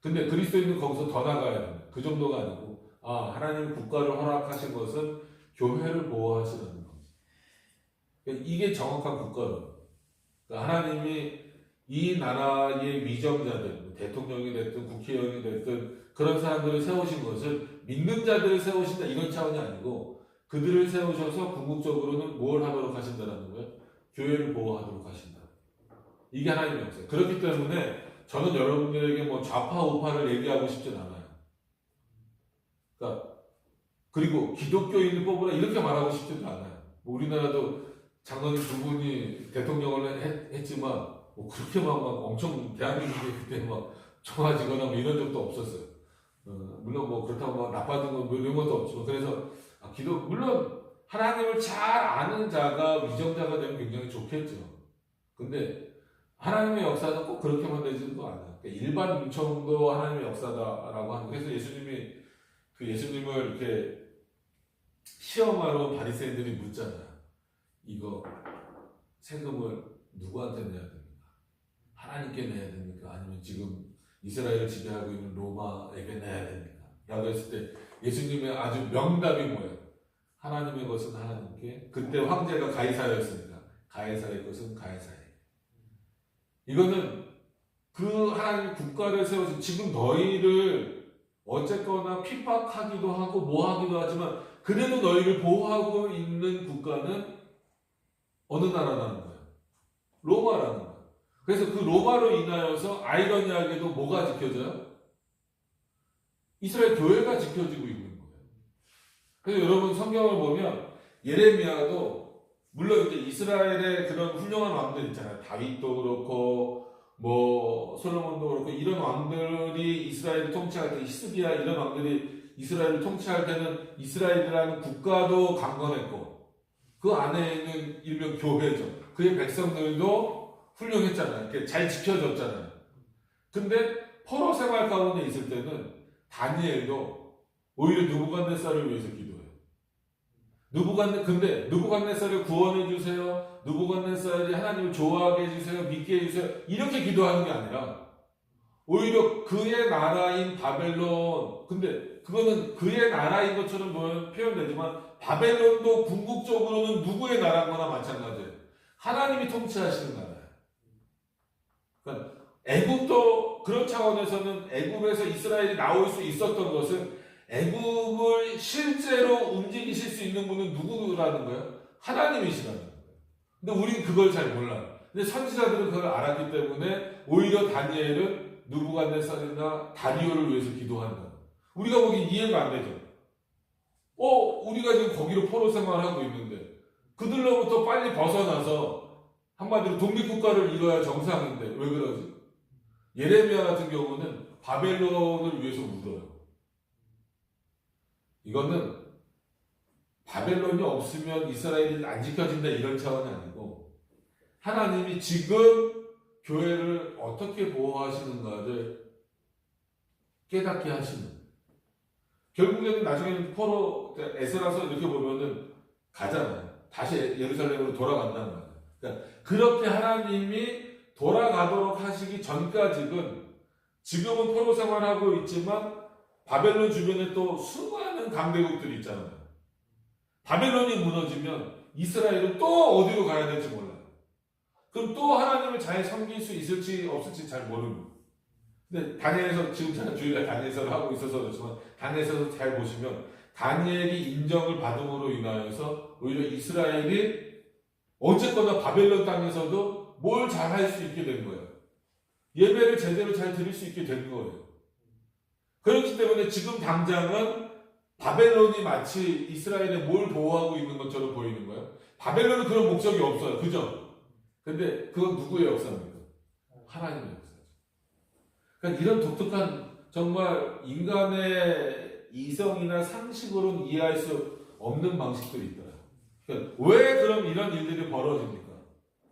근데 그리스도인은 거기서 더 나가야 돼요. 그 정도가 아니고 하나님 국가를 허락하신 것은 교회를 보호하시라는 거죠. 그러니까 이게 정확한 국가론. 그러니까 하나님이 이 나라의 위정자들, 대통령이 됐든 국회의원이 됐든 그런 사람들을 세우신 것은 믿는 자들을 세우신다 이런 차원이 아니고 그들을 세우셔서 궁극적으로는 뭘 하도록 하신다는 거예요? 교회를 보호하도록 하신다. 이게 하나님의 역사예요. 그렇기 때문에 저는 여러분들에게 뭐 좌파 우파를 얘기하고 싶진 않아요. 그러니까 그리고 기독교인을 뽑으라 이렇게 말하고 싶지도 않아요. 뭐 우리나라도 장로님 두 분이 대통령을 했지만 뭐 그렇게 막 엄청 대한민국이 그때 막 좋아지거나 뭐 이런 적도 없었어요. 물론 뭐 그렇다고 막 나빠진 거 뭐 이런 것도 없지만 그래서 물론 하나님을 잘 아는 자가 위정자가 되면 굉장히 좋겠죠. 근데 하나님의 역사는 꼭 그렇게만 되지도 않아요. 그러니까 일반 민청도 하나님의 역사다라고 하는. 그래서 예수님을 이렇게 시험하러 바리새인들이 묻잖아요. 이거 세금을 누구한테 내야 됩니까? 하나님께 내야 됩니까? 아니면 지금 이스라엘을 지배하고 있는 로마에게 내야 됩니까? 라고 했을 때 예수님의 아주 명답이 뭐예요? 하나님의 것은 하나님께, 그때 황제가 가이사였으니까 가이사의 것은 가이사에게. 이거는 그 하나님 국가를 세워서 지금 너희를 어쨌거나 핍박하기도 하고 뭐 하기도 하지만 그래도 너희를 보호하고 있는 국가는 어느 나라라는 거예요? 로마라는 거예요. 그래서 그 로마로 인하여서 아이러니하게도 뭐가 지켜져요? 이스라엘 교회가 지켜지고 있는 거예요. 그래서 여러분 성경을 보면 예레미야도 물론 이제 이스라엘의 그런 훌륭한 왕들 있잖아요. 다윗도 그렇고 뭐 솔로몬도 그렇고 이런 왕들이 이스라엘을 통치할 때 히스기야 이런 왕들이 이스라엘을 통치할 때는 이스라엘이라는 국가도 강건했고 그 안에 있는 일명 교회죠. 그의 백성들도 훌륭했잖아요. 이렇게 잘 지켜졌잖아요. 근데 포로 생활 가운데 있을 때는 다니엘도 오히려 느부갓네살을 위해서 기도해요. 근데 느부갓네살을 구원해 주세요. 느부갓네살이 하나님을 좋아하게 해주세요. 믿게 해주세요. 이렇게 기도하는 게 아니라 오히려 그의 나라인 바벨론, 근데 그거는 그의 나라인 것처럼 표현되지만 바벨론도 궁극적으로는 누구의 나라인 거나 마찬가지예요. 하나님이 통치하시는 나라예요. 그러니까 애굽도 그런 차원에서는 애굽에서 이스라엘이 나올 수 있었던 것은 애굽을 실제로 움직이실 수 있는 분은 누구라는 거예요? 하나님이시라는 거예요. 근데 우리는 그걸 잘 몰라요. 근데 선지자들은 그걸 알았기 때문에 오히려 다니엘은 느부갓네살이나 다리오를 위해서 기도한다. 우리가 보기엔 이해가 안 되죠. 우리가 지금 거기로 포로 생활을 하고 있는데 그들로부터 빨리 벗어나서 한마디로 독립국가를 이뤄야 정상인데 왜 그러지? 예레미야 같은 경우는 바벨론을 위해서 울어요. 이거는 바벨론이 없으면 이스라엘이 안 지켜진다 이런 차원이 아니고 하나님이 지금 교회를 어떻게 보호하시는가를 깨닫게 하시는. 결국에는 나중에는 포로 에스라서 이렇게 보면은 가잖아요. 다시 예루살렘으로 돌아간다는 거예요. 그러니까 그렇게 하나님이 돌아가도록 하시기 전까지는 지금은 포로 생활하고 있지만 바벨론 주변에 또 수많은 강대국들이 있잖아요. 바벨론이 무너지면 이스라엘은 또 어디로 가야 될지 몰라요. 그럼 또 하나님을 잘 섬길 수 있을지 없을지 잘 모릅니다. 근데 다니엘에서 지금 제가 주일날 다니엘서를 하고 있어서 그렇지만 다니엘서를 잘 보시면 다니엘이 인정을 받음으로 인하여서 오히려 이스라엘이 어쨌거나 바벨론 땅에서도 뭘 잘할 수 있게 된 거예요. 예배를 제대로 잘 드릴 수 있게 된 거예요. 그렇기 때문에 지금 당장은 바벨론이 마치 이스라엘에 뭘 보호하고 있는 것처럼 보이는 거예요. 바벨론은 그런 목적이 없어요. 그죠? 근데 그건 누구의 역사입니까? 하나님의 역사죠. 그러니까 이런 독특한 정말 인간의 이성이나 상식으로는 이해할 수 없는 방식들이 있더라고요. 그러니까 왜 그럼 이런 일들이 벌어집니까?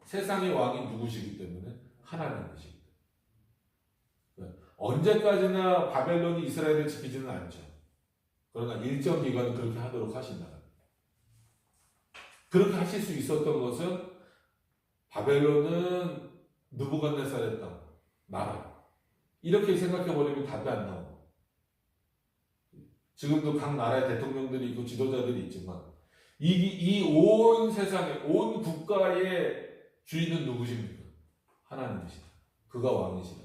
세상의 왕이 누구시기 때문에 하나님이시기 때문에. 그러니까 언제까지나 바벨론이 이스라엘을 지키지는 않죠. 그러나 일정 기간은 그렇게 하도록 하신다. 그렇게 하실 수 있었던 것은 바벨론은 느부갓네살의 땅, 나라. 이렇게 생각해버리면 답이 안 나오고. 지금도 각 나라의 대통령들이 있고 지도자들이 있지만 이 온 세상에, 온 국가의 주인은 누구십니까? 하나님이시다. 그가 왕이시다.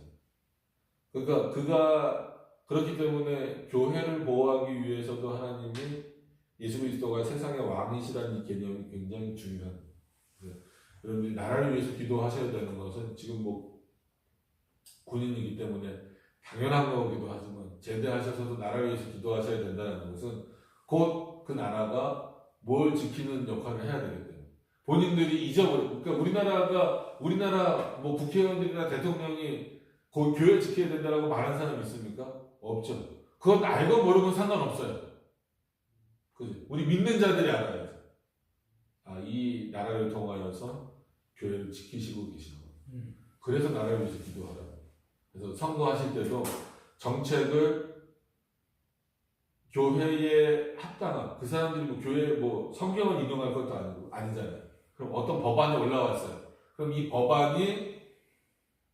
그러니까 그가 그렇기 때문에 교회를 보호하기 위해서도 하나님이 예수 그리스도가 세상의 왕이시라는 이 개념이 굉장히 중요한 거예요. 여러분들이 나라를 위해서 기도하셔야 되는 것은 지금 뭐 군인이기 때문에 당연한 거기도 하지만 제대하셔서도 나라를 위해서 기도하셔야 된다는 것은 곧 그 나라가 뭘 지키는 역할을 해야 되기 때문에 본인들이 잊어버리고 그러니까 우리나라 뭐 국회의원들이나 대통령이 그 교회 지켜야 된다라고 말하는 사람이 있습니까? 없죠. 그건 알고 모르면 상관없어요. 그지? 우리 믿는 자들이 알아야죠. 이 나라를 통하여서 교회를 지키시고 계시는 거예요. 그래서 나라를 위해서 기도하라. 그래서 선거하실 때도 정책을 교회에 합당한 그 사람들이 뭐 교회 뭐 성경을 인용할 것도 아니잖아요. 그럼 어떤 법안이 올라왔어요. 그럼 이 법안이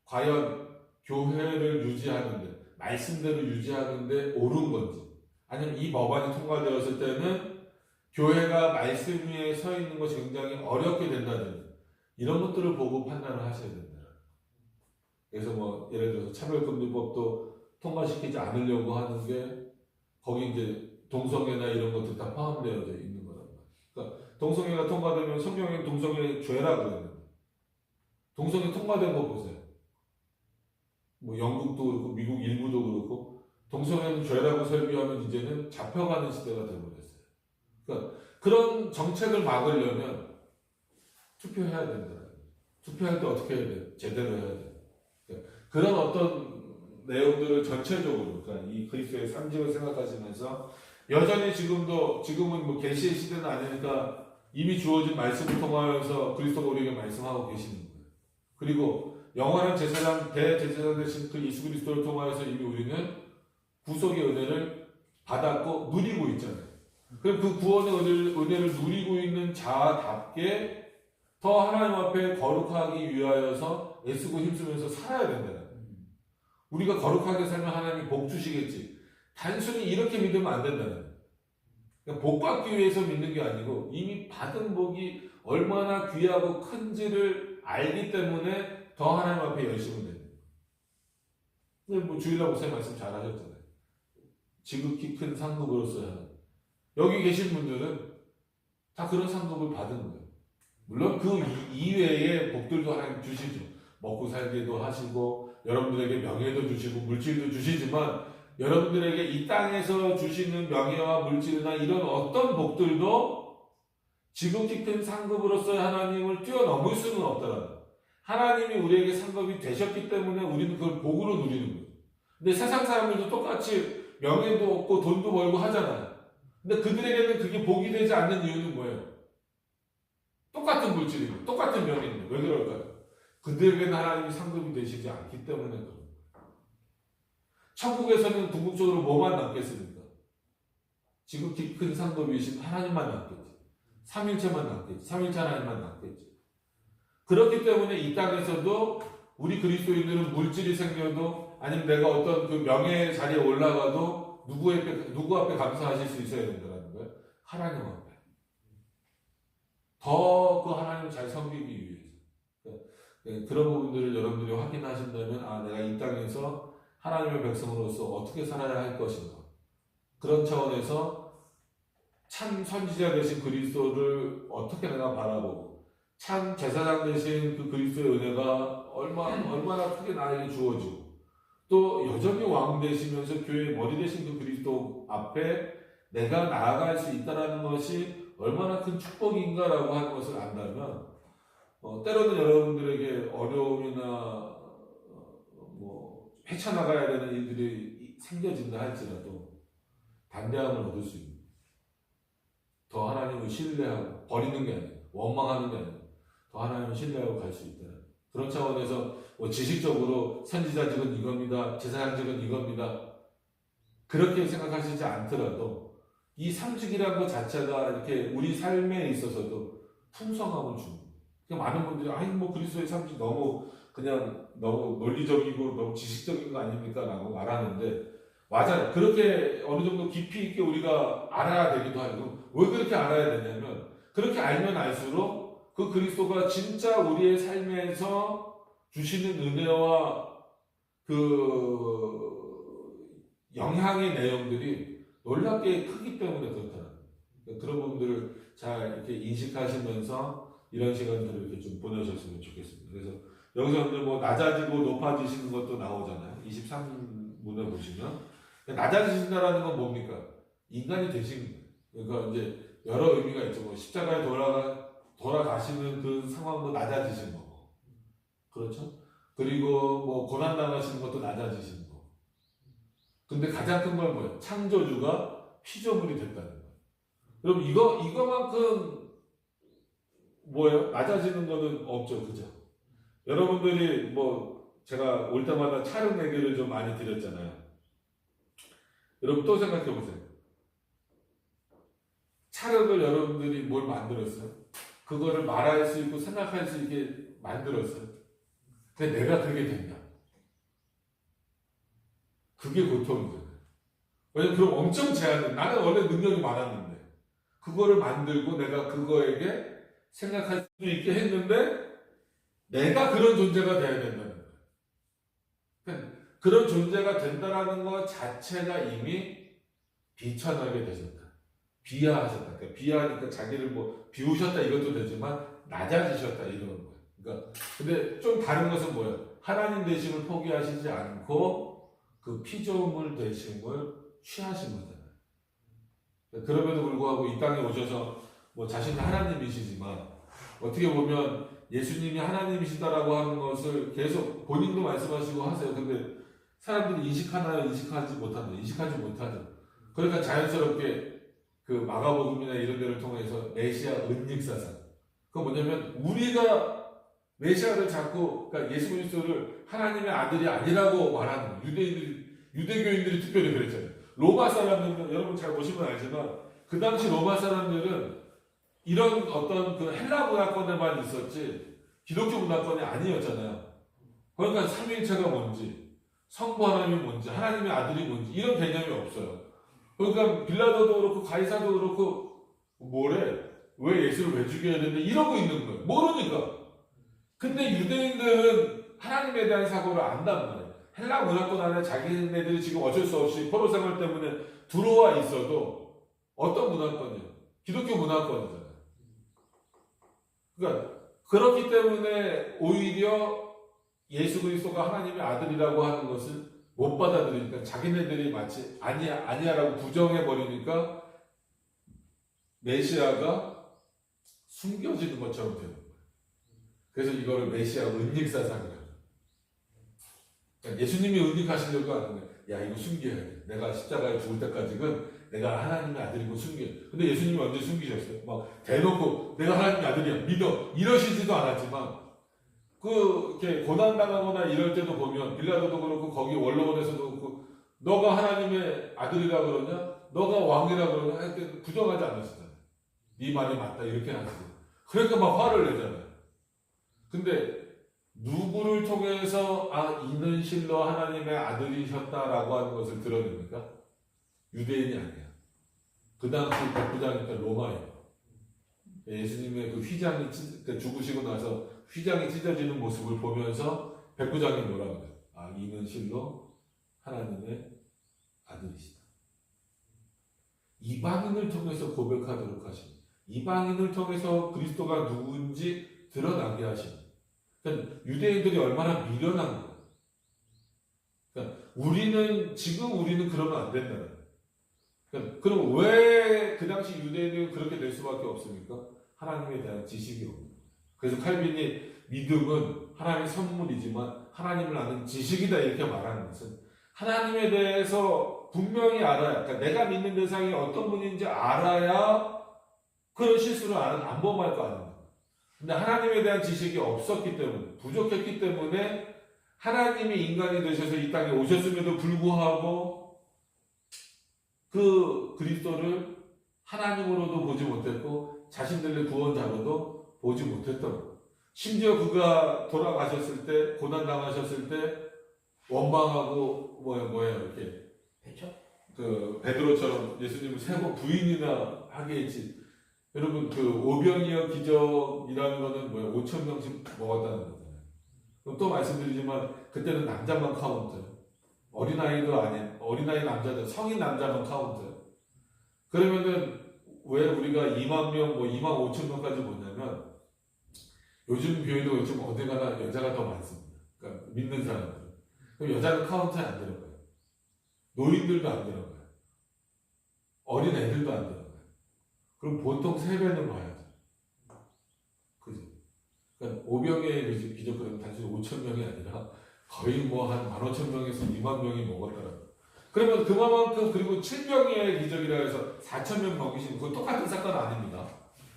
과연 교회를 유지하는데 말씀대로 유지하는데 옳은 건지 아니면 이 법안이 통과되었을 때는 교회가 말씀 위에 서 있는 것이 굉장히 어렵게 된다든지 이런 것들을 보고 판단을 하셔야 된다. 그래서 뭐 예를 들어서 차별금지법도 통과시키지 않으려고 하는 게 거기 이제 동성애나 이런 것들 다 포함되어 있는 거란 말이에요. 그러니까 동성애가 통과되면 성경에 동성애 죄라고 그러는데 동성애 통과된 거 보세요. 뭐 영국도 그렇고 미국 일부도 그렇고 동성애는 죄라고 설교하면 이제는 잡혀가는 시대가 되어버렸어요. 그러니까 그런 정책을 막으려면 투표해야 된다. 투표할 때 어떻게 해야 돼? 제대로 해야 돼. 그러니까 그런 어떤 내용들을 전체적으로 그러니까 이 그리스도의 상징을 생각하시면서 여전히 지금은 뭐 계시의 시대는 아니니까 이미 주어진 말씀을 통하여서 그리스도가 우리에게 말씀하고 계시는 거예요. 그리고 영원한 제사장 대제사장 되신 그 예수 그리스도를 통하여서 이미 우리는 구속의 은혜를 받았고 누리고 있잖아요. 그럼 그 구원의 은혜를 누리고 있는 자답게 더 하나님 앞에 거룩하기 위하여서 애쓰고 힘쓰면서 살아야 된다. 우리가 거룩하게 살면 하나님이 복 주시겠지. 단순히 이렇게 믿으면 안 된다는. 그러니까 복 받기 위해서 믿는 게 아니고 이미 받은 복이 얼마나 귀하고 큰지를 알기 때문에 더 하나님 앞에 열심히 되는 거예요. 뭐 주일날 목사님 말씀 잘 하셨잖아요. 지극히 큰 상급으로서야 여기 계신 분들은 다 그런 상급을 받은 거예요. 물론 그 이외의 복들도 하나님 주시죠. 먹고 살기도 하시고 여러분들에게 명예도 주시고 물질도 주시지만 여러분들에게 이 땅에서 주시는 명예와 물질이나 이런 어떤 복들도 지극히 큰 상급으로서의 하나님을 뛰어넘을 수는 없더라. 하나님이 우리에게 상급이 되셨기 때문에 우리는 그걸 복으로 누리는 거예요. 근데 세상 사람들도 똑같이 명예도 얻고 돈도 벌고 하잖아요. 근데 그들에게는 그게 복이 되지 않는 이유는 뭐예요? 똑같은 물질이고 똑같은 명예인데 왜 그럴까요? 그들에게는 하나님이 상급이 되시지 않기 때문에 그런 거예요. 천국에서는 궁극적으로 뭐만 남겠습니까? 지극히 큰 상급이신 하나님만 남겠지. 삼일체만 남겠지. 삼일체 하나님만 남겠지. 그렇기 때문에 이 땅에서도 우리 그리스도인들은 물질이 생겨도 아니면 내가 어떤 그 명예의 자리에 올라가도 누구 앞에 감사하실 수 있어야 된다는 거예요? 하나님 앞에. 더 그 하나님을 잘 섬기기 위해서. 그런 부분들을 여러분들이 확인하신다면 아 내가 이 땅에서 하나님의 백성으로서 어떻게 살아야 할 것인가. 그런 차원에서 참 선지자 되신 그리스도를 어떻게 내가 바라보고 참 제사장 되신 그 그리스도의 은혜가 얼마나 크게 나에게 주어지고 또 여전히 왕 되시면서 교회의 머리 되신 그 그리스도 앞에 내가 나아갈 수 있다는 것이 얼마나 큰 축복인가라고 하는 것을 안다면 때로는 여러분들에게 어려움이나 뭐 헤쳐나가야 되는 일들이 생겨진다 할지라도 담대함을 얻을 수 있는 더 하나님을 신뢰하고 버리는 게 아니라 원망하는 게 아니라 더 하나님을 신뢰하고 갈 수 있다. 그런 차원에서 뭐 지식적으로 선지자직은 이겁니다. 제사장직은 이겁니다. 그렇게 생각하시지 않더라도 이 삼직이라는 것 자체가 이렇게 우리 삶에 있어서도 풍성함을 줍니다. 많은 분들이 아니 뭐 그리스도의 삼직 너무 논리적이고 너무 지식적인 거 아닙니까? 라고 말하는데 맞아요. 그렇게 어느 정도 깊이 있게 우리가 알아야 되기도 하고 왜 그렇게 알아야 되냐면 그렇게 알면 알수록 그 그리스도가 진짜 우리의 삶에서 주시는 은혜와 그 영향의 내용들이 놀랍게 크기 때문에 그렇다는 거예요. 그런 부분들을 잘 이렇게 인식하시면서 이런 시간들을 이렇게 좀 보내셨으면 좋겠습니다. 그래서 여기서 뭐 낮아지고 높아지시는 것도 나오잖아요. 23문에 보시면 낮아지신다라는 건 뭡니까? 인간이 되신 거예요. 그러니까 이제 여러 의미가 있죠. 뭐 십자가에 돌아가시는 그 상황도 낮아지신 거고, 그렇죠? 그리고 뭐 고난 당하시는 것도 낮아지신 거고. 근데 가장 큰 건 뭐예요? 창조주가 피조물이 됐다는 거예요. 그럼 이거만큼 뭐예요? 낮아지는 거는 없죠, 그죠? 여러분들이 뭐 제가 올 때마다 촬영 얘기를 좀 많이 드렸잖아요. 여러분 또 생각해 보세요. 촬영을 여러분들이 뭘 만들었어요? 그거를 말할 수 있고 생각할 수 있게 만들었어요. 근데 내가 그게 됐냐? 그게 고통이잖아요. 왜냐면 그럼 엄청 제한돼. 나는 원래 능력이 많았는데 그거를 만들고 내가 그거에게 생각할 수 있게 했는데 내가 그런 존재가 돼야 된다는 거예요. 그러니까 그런 존재가 된다는 것 자체가 이미 비천하게 되셨다. 비하하셨다. 그러니까 비하니까 자기를 뭐 비우셨다 이것도 되지만 낮아지셨다 이러는 거예요. 그러니까 근데 좀 다른 것은 뭐예요? 하나님 되심을 포기하시지 않고 그 피조물 되심을 취하신 거잖아요. 그럼에도 불구하고 이 땅에 오셔서 뭐 자신은 하나님이시지만 어떻게 보면 예수님이 하나님이시다라고 하는 것을 계속 본인도 말씀하시고 하세요. 근데 사람들이 인식하나요? 인식하지 못하죠. 그러니까 자연스럽게 그 마가복음이나 이런 데를 통해서 메시아 은닉사상. 그건 뭐냐면 우리가 메시아를 자꾸 그러니까 예수 그리스도를 하나님의 아들이 아니라고 말하는 유대교인들이 특별히 그랬잖아요. 로마 사람들은 여러분 잘 보시면 알지만 그 당시 로마 사람들은 이런 어떤 그 헬라 문화권에만 있었지 기독교 문화권이 아니었잖아요. 그러니까 삼위일체가 뭔지 성부 하나님이 뭔지 하나님의 아들이 뭔지 이런 개념이 없어요. 그러니까 빌라도도 그렇고 가이사도 그렇고 뭐래? 왜 예수를 왜 죽여야 되는데 이러고 있는 거예요. 모르니까. 근데 유대인들은 하나님에 대한 사고를 안단 말이에요. 헬라 문화권 안에 자기네들이 지금 어쩔 수 없이 포로 생활 때문에 들어와 있어도 어떤 문화권이에요? 기독교 문화권이잖아요. 그러니까 그렇기 때문에 오히려 예수 그리스도가 하나님의 아들이라고 하는 것을 못 받아들이니까 자기네들이 마치 아니야라고 부정해 버리니까 메시아가 숨겨지는 것처럼 되는 거예요. 그래서 이거를 메시아 은닉사상이라고. 그러니까 예수님이 은닉하시려고 하는 거예요. 야 이거 숨겨야 돼. 내가 십자가에 죽을 때까지는 내가 하나님의 아들이고 숨겨. 근데 예수님이 언제 숨기셨어요? 막 대놓고 내가 하나님의 아들이야 믿어 이러시지도 않았지만 이렇게 고난당하거나 이럴 때도 보면 빌라도도 그렇고 거기 원로원에서도 그렇고 너가 하나님의 아들이라 그러냐? 너가 왕이라 그러냐? 할 때 부정하지 않으시잖아요. 네 말이 맞다 이렇게 하시고 그러니까 막 화를 내잖아요. 근데 누구를 통해서 이는 실로 하나님의 아들이셨다라고 하는 것을 드러냅니까? 유대인이 아니야. 그 당시 백부장이니까 로마예요. 예수님의 그 휘장이 죽으시고 나서 휘장이 찢어지는 모습을 보면서 백부장이 뭐라고 해요? 이는 실로 하나님의 아들이시다. 이방인을 통해서 고백하도록 하신, 이방인을 통해서 그리스도가 누구인지 드러나게 하신. 그러니까 유대인들이 얼마나 미련한 거예요. 그러니까 지금 우리는 그러면 안 된다는 거예요. 그러니까 그럼 왜 그 당시 유대인들은 그렇게 될 수밖에 없습니까? 하나님에 대한 지식이 없는 거예요. 그래서 칼빈이 믿음은 하나님의 선물이지만 하나님을 아는 지식이다 이렇게 말하는 것은 하나님에 대해서 분명히 알아야, 그러니까 내가 믿는 대상이 어떤 분인지 알아야 그런 실수를 안 범할 거 아닙니까? 근데 하나님에 대한 지식이 없었기 때문에, 부족했기 때문에 하나님이 인간이 되셔서 이 땅에 오셨음에도 불구하고 그 그리스도를 하나님으로도 보지 못했고 자신들의 구원자로도 보지 못했던 거예요. 심지어 그가 돌아가셨을 때, 고난당하셨을 때 원망하고 이렇게 그 베드로처럼 예수님을 세 번 부인이나 하게 했지. 여러분 그 오병이어 기적이라는 거는 5,000명씩 먹었다는 거잖아요. 그럼 또 말씀드리지만 그때는 남자만 카운트예요. 어린아이도 아닌 어린아이 남자들 성인 남자만 카운트예요. 그러면은 왜 우리가 2만 명, 2만 5천 명까지 보냐면 요즘 교회도 요즘 어디 가나 여자가 더 많습니다. 그러니까 믿는 사람들. 그럼 여자는 카운트에 안 들어가요. 노인들도 안 들어가요. 어린 애들도 안 들어가요. 그럼 보통 3배는 봐야죠. 그죠? 그러니까 오병의 기적 그러면 단순히 5천 명이 아니라 거의 한 15,000명에서 2만 명이 먹었더라고요. 그러면 그만큼 그리고 7병의 기적이라 해서 4,000명 먹이신 그건 똑같은 사건 아닙니다.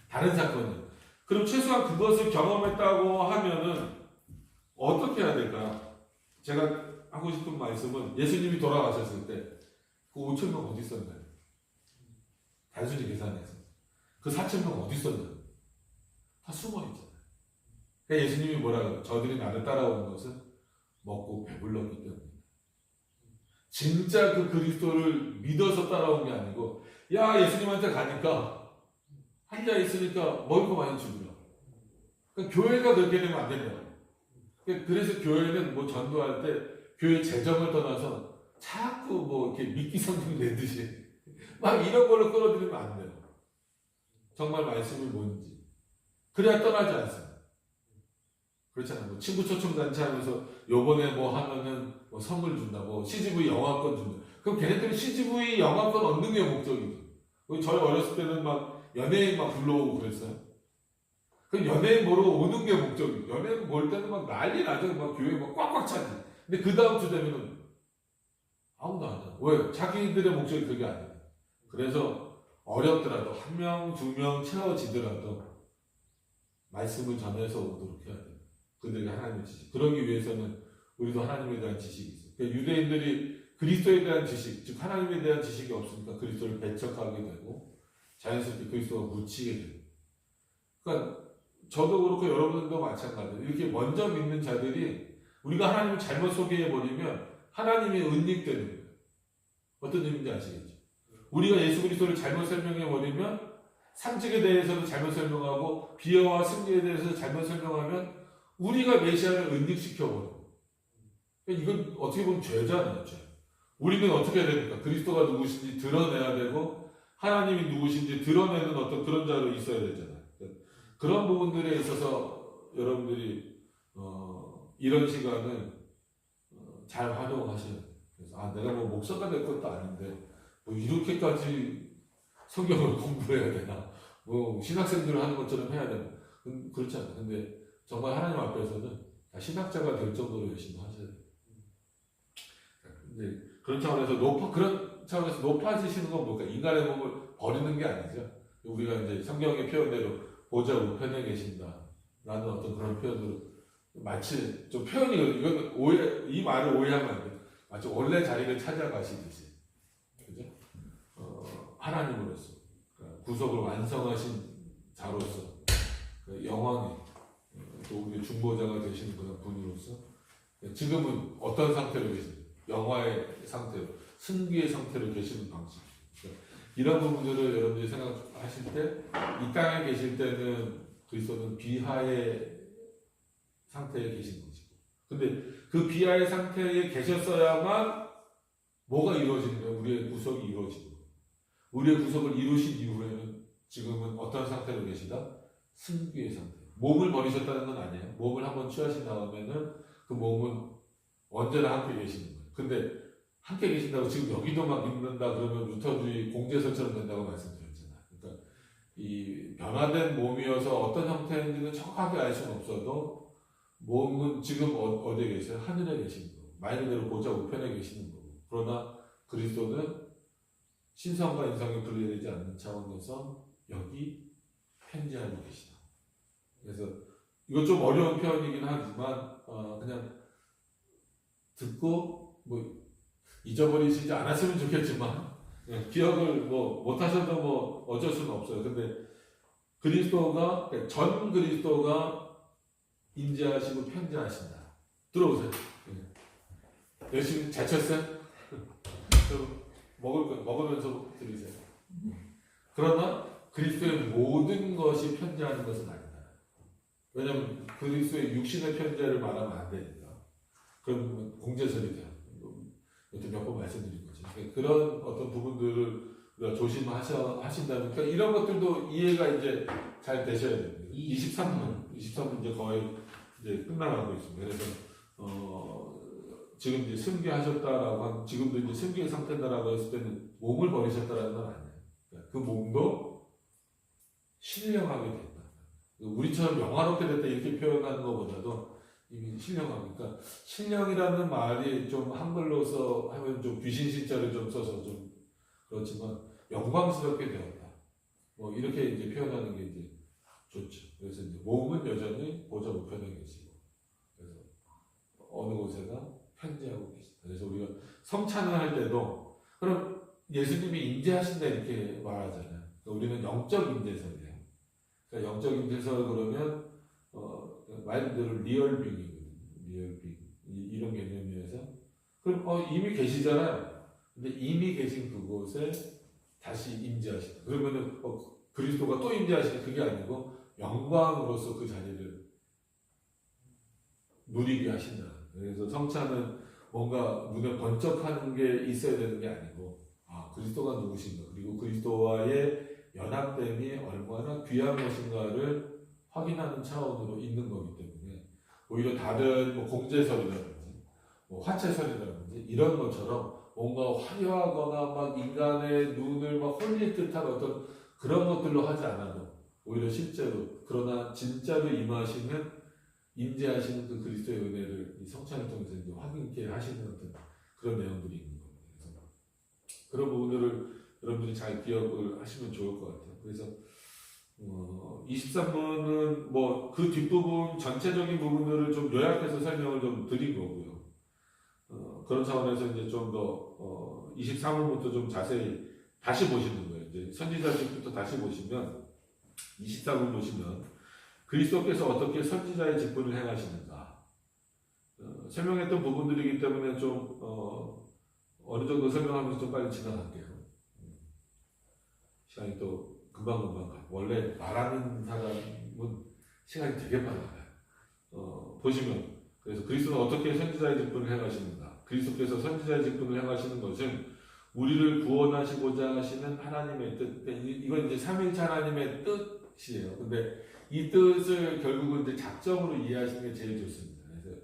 다른 사건이에요. 그럼 최소한 그것을 경험했다고 하면은 어떻게 해야 될까요? 제가 하고 싶은 말씀은 예수님이 돌아가셨을 때 그 5,000명 어디 있었나요? 단순히 계산해서 그 4,000명 어디 있었나요? 다 숨어 있잖아요. 그러니까 예수님이 뭐라고 저들이 나를 따라오는 것은 먹고 배불렀기 때문에 진짜 그 그리스도를 믿어서 따라온 게 아니고 예수님한테 가니까 앉아 있으니까 먹을 거 많이 주더라. 그러니까 교회가 그렇게 되면 안 된다. 그래서 교회는 전도할 때 교회 재정을 떠나서 자꾸 이렇게 미끼 성경 내듯이 막 이런 걸로 끌어들이면 안 돼요. 정말 말씀이 뭔지. 그래야 떠나지 않습니다. 그렇잖아요. 뭐 친구 초청단체 하면서 요번에 뭐 하면은 뭐 선물 준다, 뭐 CGV 영화권 준다. 그럼 걔네들은 CGV 영화권 얻는 게 목적이죠. 저희 어렸을 때는 막 연예인 막 불러오고 그랬어요. 그 연예인 보러 오는 게 목적이에요. 연예인 볼 때는 막 난리 나죠. 막 교회 막 꽉꽉 차지. 근데 그 다음 주 되면은 아무도 안 와. 왜? 자기들의 목적이 그게 아니에요. 그래서 어렵더라도 한 명, 두 명 채워지더라도 말씀을 전해서 오도록 해야 돼요. 그들에게 하나님의 지식. 그러기 위해서는 우리도 하나님에 대한 지식이 있어요. 그러니까 유대인들이 그리스도에 대한 지식, 즉 하나님에 대한 지식이 없으니까 그리스도를 배척하게 되고 자연스럽게 그리스도가 묻히게 돼요. 그러니까 저도 그렇고 여러분들도 마찬가지예요. 이렇게 먼저 믿는 자들이 우리가 하나님을 잘못 소개해버리면 하나님이 은닉되는 거예요. 어떤 의미인지 아시겠죠? 우리가 예수 그리스도를 잘못 설명해버리면 상직에 대해서도 잘못 설명하고 비여와 승리에 대해서 잘못 설명하면 우리가 메시아를 은닉시켜버려요. 이건 어떻게 보면 죄잖아요. 죄. 우리는 어떻게 해야 됩니까? 그리스도가 누구신지 드러내야 되고 하나님이 누구신지 드러내는 어떤 그런 자로 있어야 되잖아요. 그런 부분들에 있어서 여러분들이 이런 시간을 잘 활용하셔야 돼요. 그래서 내가 뭐 목사가 될 것도 아닌데 뭐 이렇게까지 성경을 공부해야 되나? 뭐 신학생들 하는 것처럼 해야 되나? 그렇지 않아요. 근데 정말 하나님 앞에서는 신학자가 될 정도로 열심히 하셔야 돼요. 근데 그런 차원에서 높아지시는 건 뭘까? 인간의 몸을 버리는 게 아니죠. 우리가 이제 성경의 표현대로 보좌 우편에 계신다. 라는 어떤 그런 표현으로 마치 좀 표현이 이건 이 말을 오해하면 안 돼요. 마치 원래 자리를 찾아가시듯이. 그죠? 하나님으로서. 그러니까 구속을 완성하신 자로서. 영광의 또 우리 중보자가 되시는 그런 분으로서 지금은 어떤 상태로 계십니까? 영화의 상태로, 승기의 상태로 계시는 방식. 이런 부분들을 여러분들이 생각하실 때, 이 땅에 계실 때는 그리스도는 비하의 상태에 계신 것이고, 근데 그 비하의 상태에 계셨어야만 뭐가 이루어지는 거예요? 우리의 구속이 이루어지는 거예요. 우리의 구속을 이루신 이후에는 지금은 어떤 상태로 계시다? 승기의 상태. 몸을 버리셨다는 건 아니에요. 몸을 한번 취하신 다음에는 그 몸은 언제나 함께 계시는 거예요. 근데 함께 계신다고 지금 여기도 막 입는다 그러면 루터주의 공제설처럼 된다고 말씀드렸잖아요. 그러니까 이 변화된 몸이어서 어떤 형태인지는 정확하게 알 수는 없어도 몸은 지금 어디에 계세요? 하늘에 계시는 거고 말 그대로 보좌 우편에 계시는 거고 그러나 그리스도는 신성과 인성이 분리되지 않는 차원에서 여기 편지하고 계시다. 그래서 이거 좀 어려운 표현이긴 하지만 그냥 듣고 뭐 잊어버리시지 않았으면 좋겠지만 기억을 뭐 못하셔도 뭐 어쩔 수는 없어요. 근데 그리스도가 전 그리스도가 임재하시고 편지하신다. 들어오세요. 열심히 잘 쳤어요? 먹으면서 들으세요. 그러나 그리스도의 모든 것이 편지하는 것은 아니다. 왜냐하면 그리스도의 육신의 편지를 말하면 안 되니까. 그럼 공제설이 돼요. 몇 번 말씀드린 거죠. 그런 어떤 부분들을 우리가 조심하신다면, 그러니까 이런 것들도 이해가 이제 잘 되셔야 됩니다. 23분 이제 거의 이제 끝나가고 있습니다. 그래서, 지금 이제 승계하셨다라고 지금도 이제 승계의 상태다라고 했을 때는 몸을 버리셨다라는 건 아니에요. 그 몸도 신령하게 됐다. 우리처럼 영화롭게 됐다 이렇게 표현하는 것보다도 이미 신령하니까 신령이라는 말이 좀 한글로서 하면 좀 귀신 신자를 좀 써서 좀 그렇지만 영광스럽게 되었다. 뭐 이렇게 이제 표현하는 게 이제 좋죠. 그래서 이제 몸은 여전히 보좌 우편에 계시고 그래서 어느 곳에나 편지하고 계시다. 그래서 우리가 성찬을 할 때도 그럼 예수님이 임재하신다 이렇게 말하잖아요. 그러니까 우리는 영적 임재설이에요. 그러니까 영적 임재설 그러면 말 그대로 리얼빙이거든요. 리얼빙. 이런 개념이어서. 그럼, 이미 계시잖아요. 근데 이미 계신 그곳에 다시 임재하신다. 그러면은, 그리스도가 또 임재하시는 그게 아니고, 영광으로서 그 자리를 누리게 하신다. 그래서 성찬은 뭔가 눈에 번쩍하는 게 있어야 되는 게 아니고, 그리스도가 누구신가, 그리고 그리스도와의 연합됨이 얼마나 귀한 것인가를 확인하는 차원으로 있는 거기 때문에 오히려 다른 뭐 공제설이라든지 뭐 화채설이라든지 이런 것처럼 뭔가 화려하거나 막 인간의 눈을 막 홀릴 듯한 어떤 그런 것들로 하지 않아도 오히려 실제로 그러나 진짜로 임하시는 임재하시는 그 그리스도의 은혜를 이 성찬을 통해서 이제 확인케 하시는 어떤 그런 내용들이 있는 겁니다. 그래서 그런 부분들을 여러분들이 잘 기억을 하시면 좋을 것 같아요. 그래서 23분은 뭐 그 뒷부분 전체적인 부분들을 좀 요약해서 설명을 좀 드린 거고요. 그런 차원에서 이제 좀 더 23분부터 좀 자세히 다시 보시는 거예요. 이제 선지자직부터 다시 보시면 24분 보시면 그리스도께서 어떻게 선지자의 직분을 행하시는가 설명했던 부분들이기 때문에 좀 어느 정도 설명하면서 좀 빨리 지나갈게요. 시간이 또 금방금방 가요. 원래 말하는 사람은 시간이 되게 빨리 가요. 보시면 그래서 그리스도는 어떻게 선지자의 직분을 행하시는가, 그리스도께서 선지자의 직분을 행하시는 것은 우리를 구원하시고자 하시는 하나님의 뜻, 이건 이제 삼위일체 하나님의 뜻이에요. 근데 이 뜻을 결국은 이제 작정으로 이해하시는 게 제일 좋습니다. 그래서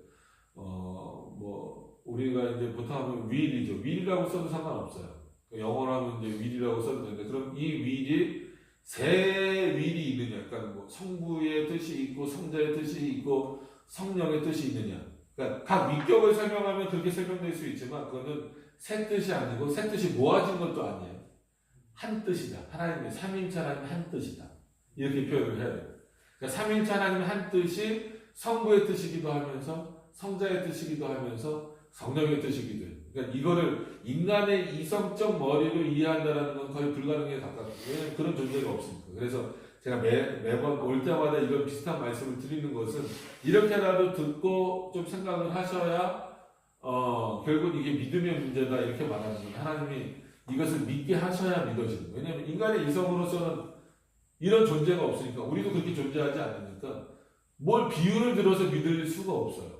뭐 우리가 이제 보통 하면 will이죠. will이라고 써도 상관없어요. 영어로 하면 이제 will이라고 써도 되는데, 그럼 이 will이 세 will이 있느냐? 그러니까 뭐 성부의 뜻이 있고 성자의 뜻이 있고 성령의 뜻이 있느냐? 그러니까 각 위격을 설명하면 그렇게 설명될 수 있지만 그거는 세 뜻이 아니고 세 뜻이 모아진 것도 아니에요. 한 뜻이다. 하나님의 삼위일체 하나님의 한 뜻이다. 이렇게 표현을 해야 돼요. 그러니까 삼위일체 하나님의 한 뜻이 성부의 뜻이기도 하면서 성자의 뜻이기도 하면서 성령의 뜻이기도 해요. 그러니까 이거를 인간의 이성적 머리로 이해한다는 건 거의 불가능에 가깝고, 왜냐하면 그런 존재가 없으니까. 그래서 제가 매번 올 때마다 이런 비슷한 말씀을 드리는 것은 이렇게라도 듣고 좀 생각을 하셔야 결국 이게 믿음의 문제다 이렇게 말하는 건 하나님이 이것을 믿게 하셔야 믿어지는 거예요. 왜냐하면 인간의 이성으로서는 이런 존재가 없으니까, 우리도 그렇게 존재하지 않으니까 뭘 비유를 들어서 믿을 수가 없어요.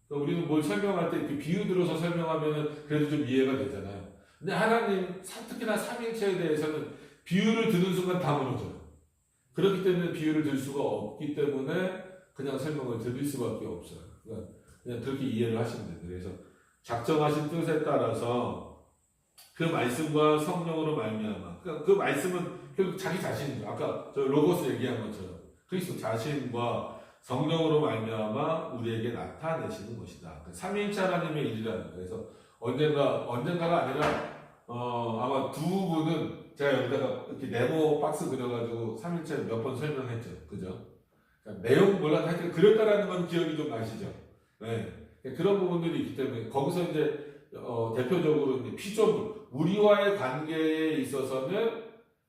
그러니까 우리는 뭘 설명할 때 이렇게 비유 들어서 설명하면 그래도 좀 이해가 되잖아요. 근데 하나님, 특히나 삼위일체에 대해서는 비유를 듣는 순간 다 무너져요. 그렇기 때문에 비유를 들 수가 없기 때문에 그냥 설명을 드릴 수밖에 없어요. 그냥 그렇게 이해를 하시면 돼요. 그래서 작정하신 뜻에 따라서 그 말씀과 성령으로 말미암아, 그 말씀은 결국 자기 자신이죠. 아까 저 로고스 얘기한 것처럼 그리스도 자신과 성령으로 말미암아 우리에게 나타내시는 것이다. 삼위일체 하나님의 일이라는 거예요. 그래서 언젠가가 아니라 아마 두 분은 제가 여기다가 이렇게 네모 박스 그려가지고 삼위일체 몇 번 설명했죠. 그죠? 그러니까 내용 몰라도 하여튼 그렸다라는 건 기억이 좀 나시죠? 네. 그런 부분들이 있기 때문에 거기서 이제 대표적으로 이제 피조물, 우리와의 관계에 있어서는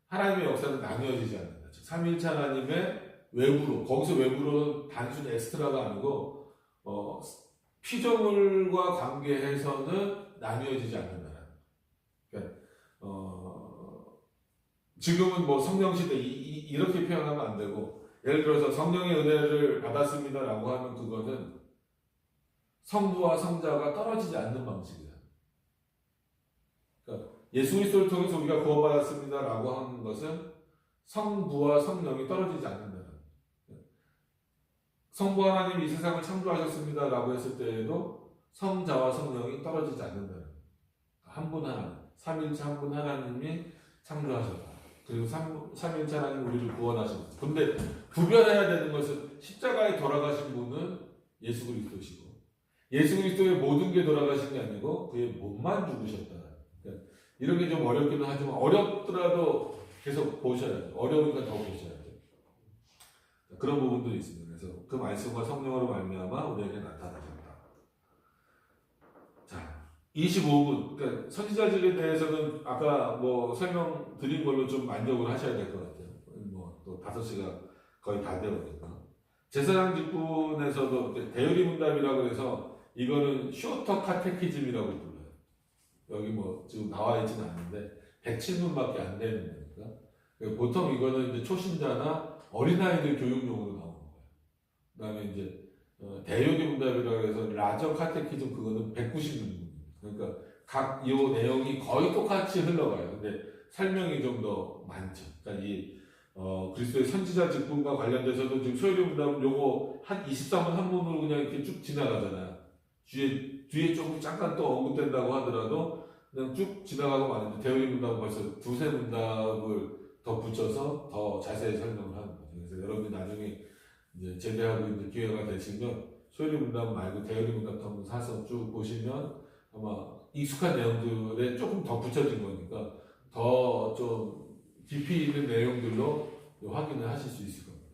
하나님의 역사는 나뉘어지지 않는다. 즉 삼위일체 하나님의 외부로, 거기서 외부로는 단순히 엑스트라가 아니고 피조물과 관계해서는 나뉘어지지 않는다. 그러니까 지금은 뭐 성령시대 이렇게 표현하면 안 되고, 예를 들어서 성령의 은혜를 받았습니다라고 하면 그거는 성부와 성자가 떨어지지 않는 방식이야. 그러니까 예수 그리스도를 통해서 우리가 구원받았습니다라고 하는 것은 성부와 성령이 떨어지지 않는다. 성부 하나님이 이 세상을 창조하셨습니다라고 했을 때에도 성자와 성령이 떨어지지 않는다. 한 분 하나님, 삼위일체 한 분 하나님이 창조하셨다. 그리고 삼위일체 하나님 우리를 구원하셨다. 근데 구별해야 되는 것은 십자가에 돌아가신 분은 예수 그리스도시고, 예수 그리스도의 모든 게 돌아가신 게 아니고 그의 몸만 죽으셨다. 그러니까 이런 게 좀 어렵기는 하지만 어렵더라도 계속 보셔야죠. 어려우니까 더 보셔야죠. 그런 부분들이 있습니다. 그래서 그 말씀과 성령으로 말미암아 우리에게 나타나셨다. 자, 25분. 그러니까 선지자직에 대해서는 아까 뭐 설명드린 걸로 좀 만족을 하셔야 될 것 같아요. 뭐 또 5시가 거의 다 되어가니까. 제사장 직분에서도 대유리 문답이라고 해서 이거는 쇼터 카테키즘이라고 불러요. 여기 뭐 지금 나와 있지는 않는데 107분밖에 안 되는 거니까. 보통 이거는 이제 초신자나 어린아이들 교육용으로 나오는 거예요. 그 다음에 이제 대유리 문답이라고 해서 라저 카테키즘, 그거는 190분. 그러니까 각 요 내용이 거의 똑같이 흘러가요. 근데 설명이 좀 더 많죠. 그러니까 그리스도의 선지자 직분과 관련돼서도 지금 소요리 문답은 요거 한 23문 한 문으로 그냥 이렇게 쭉 지나가잖아요. 뒤에 조금 잠깐 또 언급된다고 하더라도 그냥 쭉 지나가고 마는데 대우리 문답은 벌써 두세 문답을 더 붙여서 더 자세히 설명을 하는 거죠. 그래서 여러분이 나중에 이제 제대하고 있는 기회가 되시면 소요리 문답 말고 대우리 문답도 한번 사서 쭉 보시면 아마 익숙한 내용들에 조금 더 붙여진 거니까 더 좀 깊이 있는 내용들로 확인을 하실 수 있을 겁니다.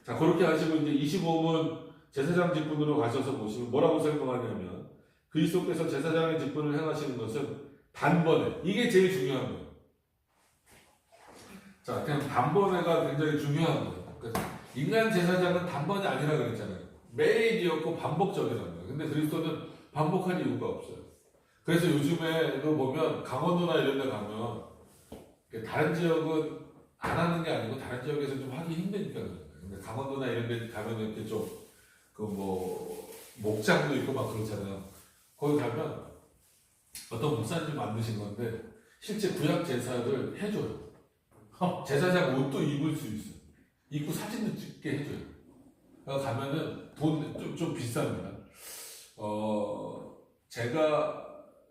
자, 그렇게 하시고 이제 25문 제사장 직분으로 가셔서 보시면 뭐라고 설명하냐면 그리스도께서 제사장의 직분을 행하시는 것은 단번에, 이게 제일 중요한 거예요. 자, 그냥 단번에가 굉장히 중요한 거예요. 그러니까 인간 제사장은 단번이 아니라 그랬잖아요. 매일이었고 반복적이라는 거예요. 근데 그리스도는 반복할 이유가 없어요. 그래서 요즘에도 보면 강원도나 이런 데 가면 다른 지역은 안 하는 게 아니고 다른 지역에서 좀 하기 힘드니까 그런 거예요. 근데 강원도나 이런 데 가면 이렇게 좀 목장도 있고 막 그렇잖아요. 거기 가면 어떤 목사님이 만드신 건데 실제 구약 제사를 해줘요. 제사장 옷도 입을 수 있어요. 입고 사진도 찍게 해줘요. 가면은 돈 좀 비쌉니다.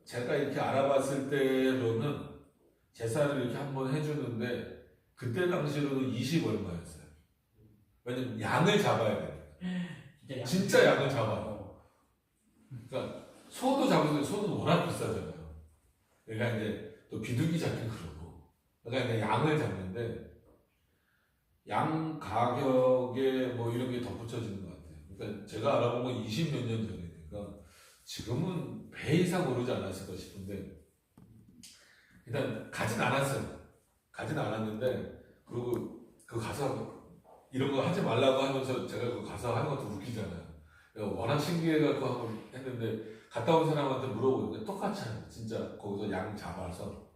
제가 이렇게 알아봤을 때로는 제사를 이렇게 한번 해주는데 그때 당시로는 20 얼마였어요. 왜냐면 양을 잡아야 돼요. 진짜 양을 잡아요. 그러니까 소도 잡으면 소는 워낙 비싸잖아요. 그러니까 이제 또 비둘기 잡긴 그러고. 그러니까 이제 양을 잡는데 양 가격에 뭐 이런 게 덧붙여지는 것 같아요. 그러니까 제가 알아본 건 20 몇 년 전이니까 지금은 배 이상 오르지 않았을까 싶은데 일단 가진 않았는데 그리고 그 가서 이런 거 하지 말라고 하면서 제가 그 가서 하는 것도 웃기잖아요. 워낙 신기해갖고 한번 했는데 갔다 온 사람한테 물어보니까 똑같이 해요. 진짜 거기서 양 잡아서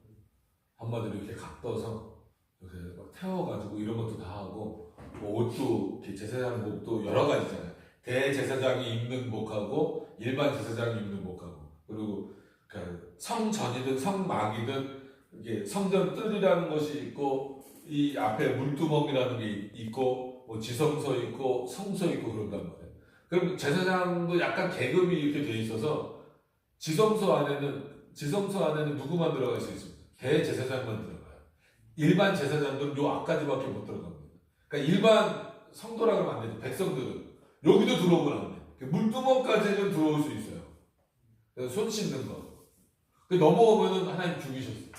한마디로 이렇게 각 떠서 이렇게 막 태워가지고 이런 것도 다 하고 뭐 옷도 제사장 옷도 여러 가지잖아요. 대제사장이 입는 목하고 일반 제사장이 입는 목하고 그리고 성전이든 성막이든 이게 성전 뜰이라는 것이 있고 이 앞에 물두멍이라는 게 있고 뭐 지성소 있고 성소 있고 그런단 말이에요. 그럼 제사장도 약간 계급이 이렇게 돼 있어서 지성소 안에는 누구만 들어갈 수 있습니다. 대제사장만 들어가요. 일반 제사장들은 요 앞까지밖에 못 들어갑니다. 그러니까 일반 성도라 그러면 안 되죠. 백성들은 여기도 들어오면 안 돼요. 물두멍까지는 들어올 수 있어요. 그래서 손 씻는 거. 넘어오면은 하나님 죽이셨어요.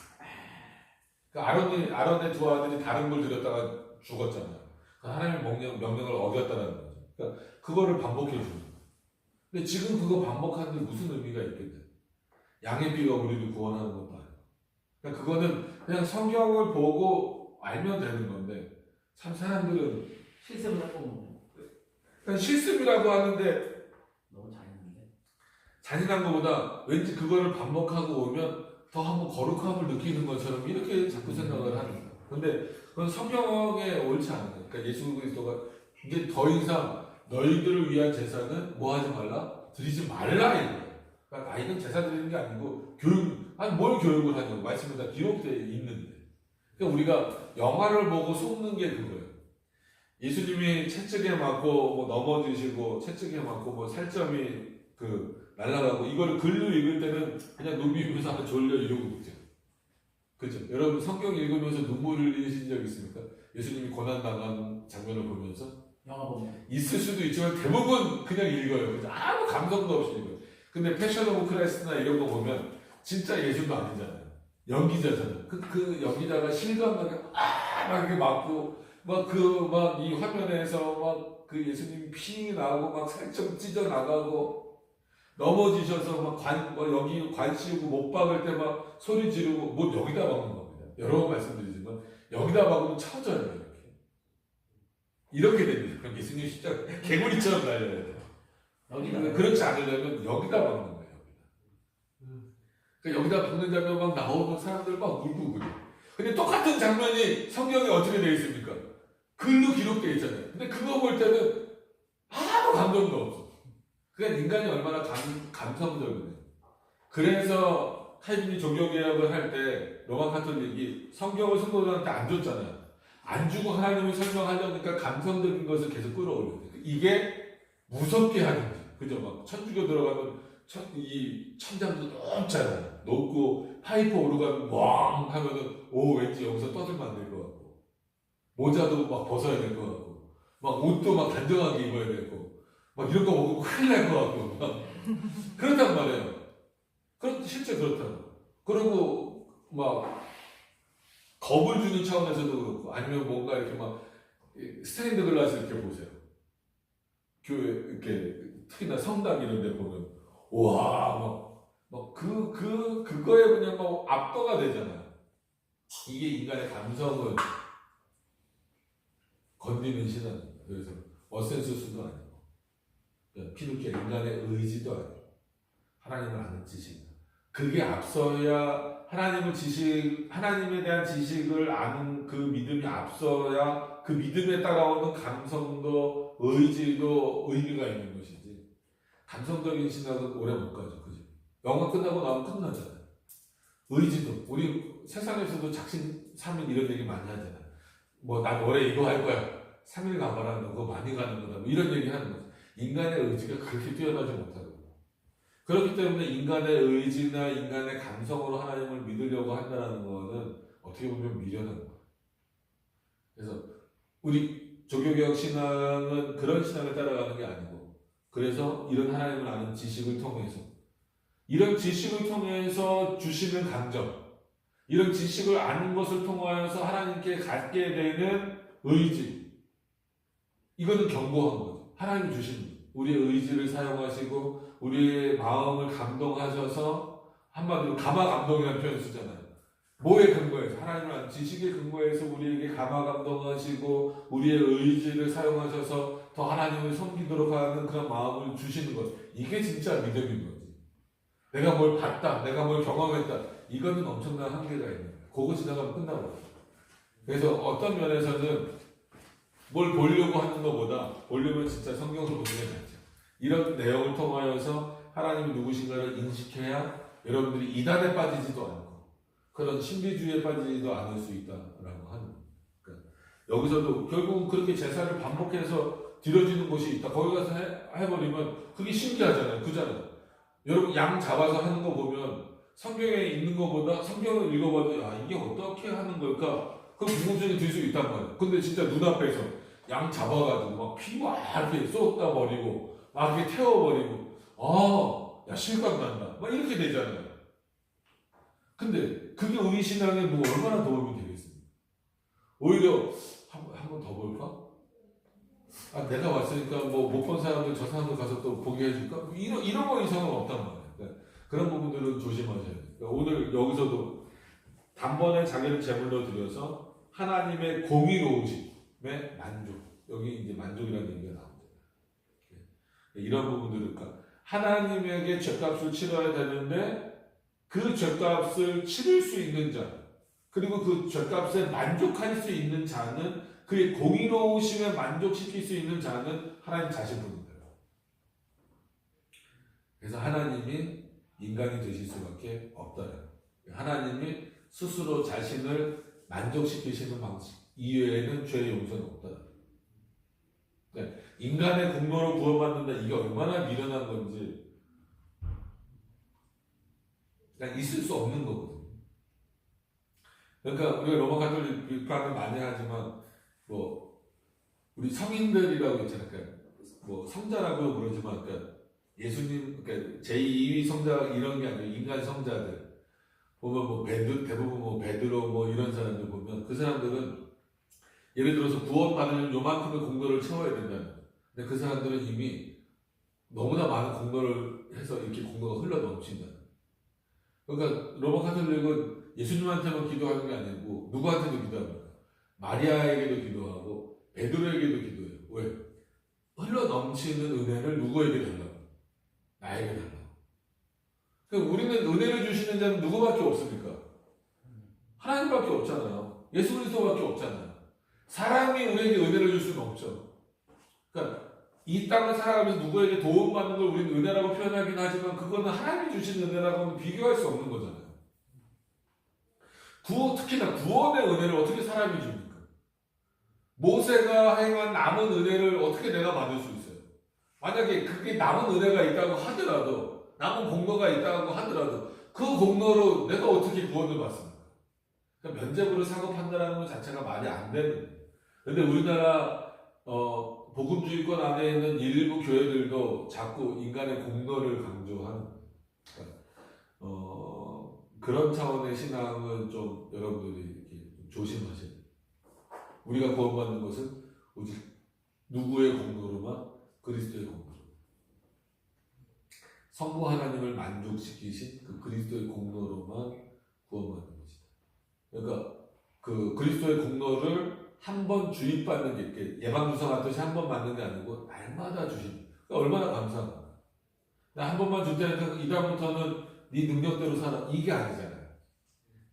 그러니까 아론의 두 아들이 다른 걸 드렸다가 죽었잖아요. 하나님의 명령을 어겼다는 거죠. 그러니까 그거를 반복해 주는 거예요. 근데 지금 그거 반복하는데 무슨 의미가 있겠냐? 양의 피가 우리를 구원하는 것도 아니고. 그러니까 그거는 그냥 성경을 보고 알면 되는 건데 참 사람들은 실습을 하고 그냥 실습이라고 하는데 너무 잔인한데? 잔인한 것보다 왠지 그거를 반복하고 오면 더 한번 거룩함을 느끼는 것처럼 이렇게 자꾸 생각을 하는 거예요. 근데 그건 성경에 옳지 않은 거예요. 그러니까 예수 그리스도가 이제 더 이상 너희들을 위한 제사는 뭐 하지 말라? 드리지 말라 이거예요. 그러니까 이건 제사 드리는 게 아니고 뭘 교육을 하냐고 말씀에 다 기록되어 있는데. 그러니까 우리가 영화를 보고 속는 게 그거예요. 예수님이 채찍에 맞고 뭐 넘어지시고 채찍에 맞고 뭐 살점이 날아가고 이걸 글로 읽을 때는 그냥 누비면서 한번 졸려 이러고 있죠. 그죠? 여러분 성경 읽으면서 눈물을 흘리신 적 있습니까? 예수님이 고난당한 장면을 보면서 영화 보면 있을 수도 있지만 대부분 그냥 읽어요. 그죠? 아무 감성도 없이 읽어요. 근데 패션 오브 크라이스트나 이런 거 보면 진짜 예수도 아니잖아요. 연기자잖아요. 그 연기자가 실감나게 막 이렇게 맞고 막 이 화면에서 막 그 예수님 피 나고 막 살점 찢어 나가고 넘어지셔서 여기 관 씌우고 못 박을 때 막 소리 지르고 뭐 여기다 박는 겁니다. 여러 번 말씀드리지만 여기다 박으면 쳐져요 이렇게 됩니다. 그럼 예수님 십자가 개구리처럼 날려야 돼요. 여기다 그렇지 않으려면 여기다 박는 거예요. 그러니까 여기다 박는 장면 막 나오면 사람들 막 울고 그래. 근데 똑같은 장면이 성경에 어떻게 되어 있습니까? 글로 기록되어 있잖아요. 근데 그거 볼 때는 아무 감동도 없어. 그러니까 인간이 얼마나 감성적이냐. 그래서 칼빈이 종교개혁을 할 때 로마 카톨릭이 성경을 성도들한테 안 줬잖아요. 안 주고 하나님을 설명하려니까 감성적인 것을 계속 끌어올려요. 이게 무섭게 하는 거죠. 그죠? 막 천주교 들어가면 이 천장도 높잖아요. 높고 파이프 오르가면 왕 하면은 오 왠지 여기서 떠들면 안 될 것 같고 모자도 막 벗어야 될 것 같고 막 옷도 막 단정하게 입어야 되고 막 이런 거 먹으면 큰일 날 것 같고 막 그렇단 말이에요. 실제 그렇다고. 그리고 막 겁을 주는 차원에서도 그렇고 아니면 뭔가 이렇게 막 스테인드 글라스 이렇게 보세요. 교회 이렇게 특히나 성당 이런 데 보면 와 막 그거에 그냥 막 압도가 되잖아요. 이게 인간의 감성을 건드리는 신앙입니다. 그래서 어센수스도 아니고 피누키아 인간의 의지도 아니고 하나님을 아는 지식. 그게 앞서야 하나님에 대한 지식을 아는 그 믿음이 앞서야 그 믿음에 따라오는 감성도 의지도 의미가 있는 것이지. 감성적인 신학은 오래 못 가죠. 그죠? 영화 끝나고 나면 끝나잖아요. 의지도 우리 세상에서도 작심 삼일 이런 얘기 많이 하잖아요. 뭐 난 올해 이거 할 거야. 3일 가봐라. 너 그거 많이 가는 거다. 뭐 이런 얘기 하는 거죠. 인간의 의지가 그렇게 뛰어나지 못하고 그렇기 때문에 인간의 의지나 인간의 감성으로 하나님을 믿으려고 한다는 것은 어떻게 보면 미련한 거예요. 그래서 우리 종교개혁 신앙은 그런 신앙을 따라가는 게 아니고 그래서 이런 하나님을 아는 지식을 통해서 이런 지식을 통해서 주시는 감정 이런 지식을 아는 것을 통하여서 하나님께 갖게 되는 의지 이거는 견고한 거죠. 하나님 주신 우리의 의지를 사용하시고 우리의 마음을 감동하셔서 한마디로 감화 감동이라는 표현을 쓰잖아요. 뭐에 근거해서 하나님을 아는 지식에 근거해서 우리에게 감화 감동하시고 우리의 의지를 사용하셔서 더 하나님을 섬기도록 하는 그런 마음을 주시는 것 이게 진짜 믿음인 거지. 내가 뭘 봤다 내가 뭘 경험했다 이거는 엄청난 한계가 있는 거예요. 그거 지나가면 끝나버려요. 그래서 어떤 면에서는 뭘 보려고 하는 것보다 보려면 진짜 성경을 보는 게 낫죠. 이런 내용을 통하여서 하나님이 누구신가를 인식해야 여러분들이 이단에 빠지지도 않고 그런 신비주의에 빠지지도 않을 수 있다라고 하는 거예요. 그러니까 여기서도 결국은 그렇게 제사를 반복해서 드려지는 곳이 있다. 거기 가서 해버리면 그게 신기하잖아요. 그잖아요. 여러분 양 잡아서 하는 거 보면 성경에 있는 것보다 성경을 읽어봐도 야 이게 어떻게 하는 걸까? 그 궁금증이 들 수 있단 말이에요. 근데 진짜 눈앞에서 양 잡아가지고 막 피 막 이렇게 쏟아버리고 막 이렇게 태워버리고 야 실감 난다 막 이렇게 되잖아요. 근데 그게 우리 신앙에 뭐 얼마나 도움이 되겠습니까? 오히려 한 번 더 볼까? 내가 왔으니까 뭐 못 본 사람들 저 사람들 가서 또 보게 해줄까? 뭐 이런 거 이상은 없단 말이에요. 그러니까 그런 부분들은 조심하셔야 돼요. 그러니까 오늘 여기서도 단번에 자기를 제물로 드려서 하나님의 공의로우심의 만족. 여기 이제 만족이라는 얘기가 나옵니다. 이런 부분들을 그러니까 하나님에게 죗값을 치러야 되는데 그 죗값을 치를 수 있는 자 그리고 그 죗값에 만족할 수 있는 자는 그의 공의로우심에 만족시킬 수 있는 자는 하나님 자신뿐입니다. 그래서 하나님이 인간이 되실 수밖에 없다. 하나님이 스스로 자신을 만족시키시는 방식 이외에는 죄의 용서는 없다. 그러니까 인간의 공로로 구원받는다 이게 얼마나 미련한 건지 그냥 있을 수 없는 거거든요. 그러니까 우리가 로마 가톨릭 비판을 많이 하지만 뭐 우리 성인들이라고 있잖아요. 그러니까 뭐 성자라고 그러지만 그러니까 예수님 그러니까 제2위 성자 이런 게 아니고 인간 성자들 보면 뭐 대부분 뭐 베드로 뭐 이런 사람들 보면 그 사람들은 예를 들어서 구원받으면 요만큼의 공로를 채워야 된다는. 근데 그 사람들은 이미 너무나 많은 공로를 해서 이렇게 공로가 흘러 넘친다. 그러니까 로마 가톨릭은 예수님한테만 기도하는 게 아니고 누구한테도 기도합니다. 마리아에게도 기도하고 베드로에게도 기도해요. 왜? 흘러 넘치는 은혜를 누구에게 달라고? 나에게 달라고. 그러니까 우리는 은혜를 주시는 자는 누구밖에 없습니까? 하나님밖에 없잖아요. 예수 그리스도밖에 없잖아요. 사람이 우리에게 은혜를 줄 수는 없죠. 그러니까 이 땅을 살아가면서 누구에게 도움받는 걸 우리는 은혜라고 표현하긴 하지만 그거는 하나님이 주신 은혜라고는 비교할 수 없는 거잖아요. 특히나 구원의 은혜를 어떻게 사람이 줍니까? 모세가 행한 남은 은혜를 어떻게 내가 받을 수 있어요? 만약에 그게 남은 은혜가 있다고 하더라도, 남은 공로가 있다고 하더라도 그 공로로 내가 어떻게 구원을 받습니까? 그러니까 면죄부를 사고 판단하는 것 자체가 말이 안 되는 거예요. 근데 우리나라 복음주의권 안에 있는 일부 교회들도 자꾸 인간의 공로를 강조하는, 그런 차원의 신앙은 좀 여러분들이 이렇게 조심하셔야 돼요. 우리가 구원받는 것은 오직 누구의 공로로만? 그리스도의 공로로. 성부 하나님을 만족시키신 그 그리스도의 공로로만 구원받는 것이다. 그러니까 그 그리스도의 공로를 한 번 주입받는 게 이렇게 예방주사 같듯이 한 번 맞는 게 아니고 날마다 주십니다. 그러니까 얼마나 감사한가. 나 한 번만 줄 테니까 이다음부터는 네 능력대로 살아. 이게 아니잖아요.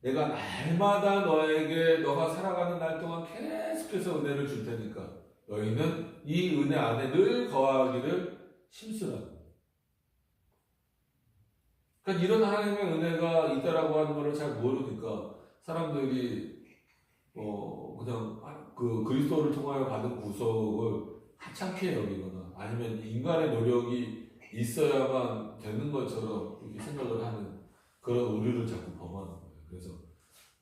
내가 날마다 너에게 너가 살아가는 날 동안 계속해서 은혜를 줄 테니까 너희는 이 은혜 안에 늘 거하기를 힘쓰라고. 그러니까 이런 하나님의 은혜가 있다라고 하는 것을 잘 모르니까 사람들이 그냥 그 그리스도를 통하여 받은 구속을 하찮게 여기거나 아니면 인간의 노력이 있어야만 되는 것처럼 이렇게 생각을 하는 그런 오류를 자꾸 범하는 거예요. 그래서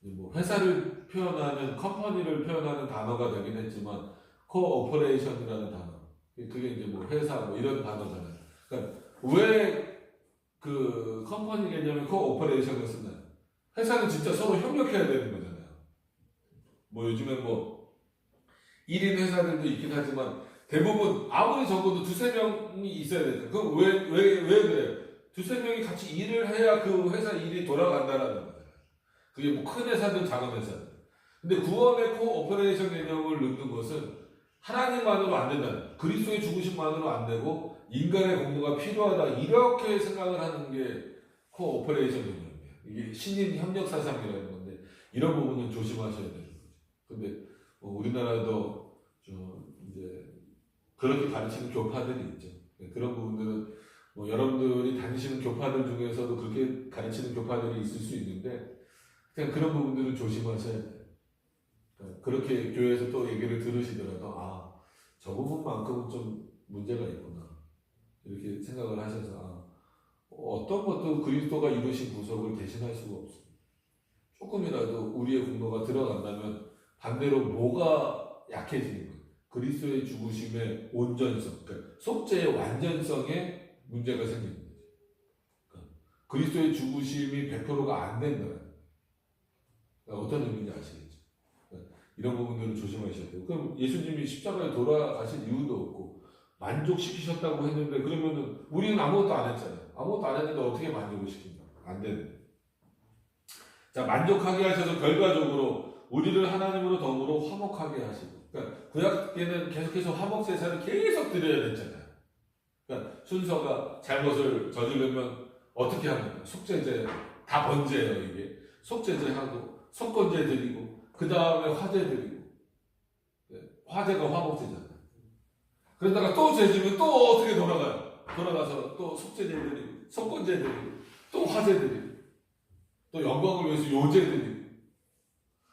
뭐 회사를 표현하는 컴퍼니를 표현하는 단어가 되긴 했지만 코오퍼레이션이라는 단어, 그게 이제 뭐 회사 뭐 이런 단어잖아요. 그러니까 왜 그 컴퍼니 개념의 코오퍼레이션을 쓰나요? 회사는 진짜 서로 협력해야 되는 거잖아요. 뭐 요즘에 뭐 1인 회사들도 있긴 하지만 대부분 아무리 적어도 두세 명이 있어야 되잖아요. 그럼 왜 그래요? 두세 명이 같이 일을 해야 그 회사 일이 돌아간다라는 거잖아요. 그게 뭐 큰 회사든 작은 회사든. 근데 구원의 코오퍼레이션 개념을 넣는 것은 하나님만으로 안 된다. 그리스도의 죽으심만으로 안 되고 인간의 공로가 필요하다. 이렇게 생각을 하는 게 코오퍼레이션 개념이에요. 이게 신인 협력 사상이라는 건데 이런 부분은 조심하셔야 되는 거죠. 근데 우리나라도 좀 이제 그렇게 가르치는 교파들이 있죠. 그런 부분들은 뭐 여러분들이 다니시는 교파들 중에서도 그렇게 가르치는 교파들이 있을 수 있는데 그냥 그런 부분들은 조심하셔야 돼요. 그렇게 교회에서 또 얘기를 들으시더라도 저 부분만큼은 좀 문제가 있구나 이렇게 생각을 하셔서 어떤 것도 그리스도가 이루신 구속을 대신할 수가 없습니다. 조금이라도 우리의 공로가 들어간다면 반대로 뭐가 약해지는 거예요? 그리스도의 죽으심의 온전성, 그러니까 속죄의 완전성에 문제가 생기는 거죠. 그러니까 그리스도의 죽으심이 100%가 안 된다는 거예요. 그러니까 어떤 의미인지 아시겠죠? 그러니까 이런 부분들은 조심하셔야 돼요. 그럼 예수님이 십자가에 돌아가실 이유도 없고 만족시키셨다고 했는데 그러면은 우리는 아무것도 안 했잖아요. 아무것도 안 했는데 어떻게 만족을 시킨다? 안 되는. 자, 만족하게 하셔서 결과적으로 우리를 하나님으로 더불어 화목하게 하시고, 그러니까 구약에는 계속해서 화목 제사를 계속 드려야 됐잖아요. 그러니까 순서가 잘못을 저지르면 어떻게 합니까? 속죄제 다 번제예요 이게. 속죄제 하고 속건제 드리고 그 다음에 화제 드리고, 화제가 화목제잖아요. 그러다가 또 죄지면 또 어떻게 돌아가요? 돌아가서 또 속죄제 드리고 속건제 드리고 또 화제 드리고 또 영광을 위해서 요제 드리고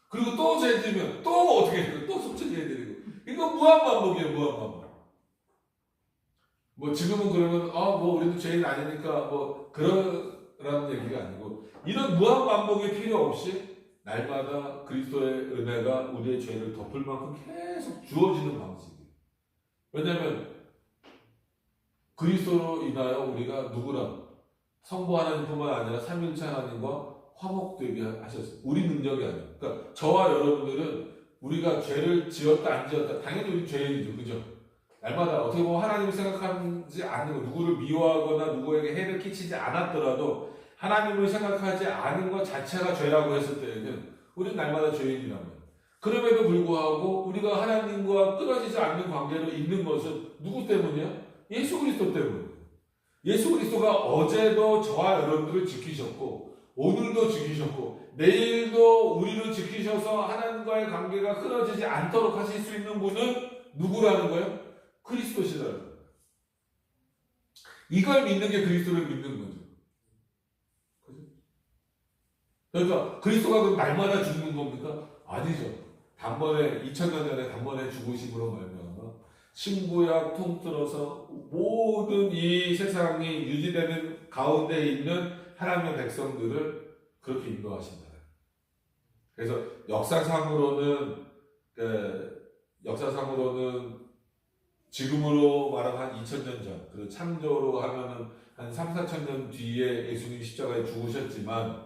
그리고 또 죄지면 또 어떻게 해요? 또 속죄제 드리고 이거 무한반복이에요. 무한반복. 뭐 지금은 그러면 뭐 우리도 죄인 아니니까 뭐 그러라는 얘기가 아니고 이런 무한반복이 필요 없이 날마다 그리스도의 은혜가 우리의 죄를 덮을 만큼 계속 주어지는 방식이에요. 왜냐하면 그리스도로 인하여 우리가 누구랑 성부 하나님뿐만 아니라 삼위일체 하나님과 화목되게 하셨어요. 우리 능력이 아니에요. 그러니까 저와 여러분들은 우리가 죄를 지었다 안 지었다 당연히 우리 죄인이죠. 그죠? 날마다 어떻게 보면 하나님을 생각하지 않는 거, 누구를 미워하거나 누구에게 해를 끼치지 않았더라도 하나님을 생각하지 않은 것 자체가 죄라고 했을 때에는 우리는 날마다 죄인이라면 그럼에도 불구하고 우리가 하나님과 끊어지지 않는 관계로 있는 것은 누구 때문이야? 예수 그리스도 때문이에요. 예수 그리스도가 어제도 저와 여러분들을 지키셨고 오늘도 지키셨고 내일도 우리를 지키셔서 하나님과의 관계가 끊어지지 않도록 하실 수 있는 분은 누구라는 거예요? 그리스도시라는 거예요. 이걸 믿는 게 그리스도를 믿는 거죠. 그죠? 그러니까 그리스도가 그 날마다 죽는 겁니까? 아니죠. 단번에 2000년 전에 단번에 죽으심으로 말미암아 신구약 통틀어서 모든 이 세상이 유지되는 가운데 있는 하나님의 백성들을 그렇게 인도하신다. 그래서 역사상으로는 지금으로 말하면 한 2000년 전, 그리고 창조로 하면은 한 3, 4천년 뒤에 예수님 십자가에 죽으셨지만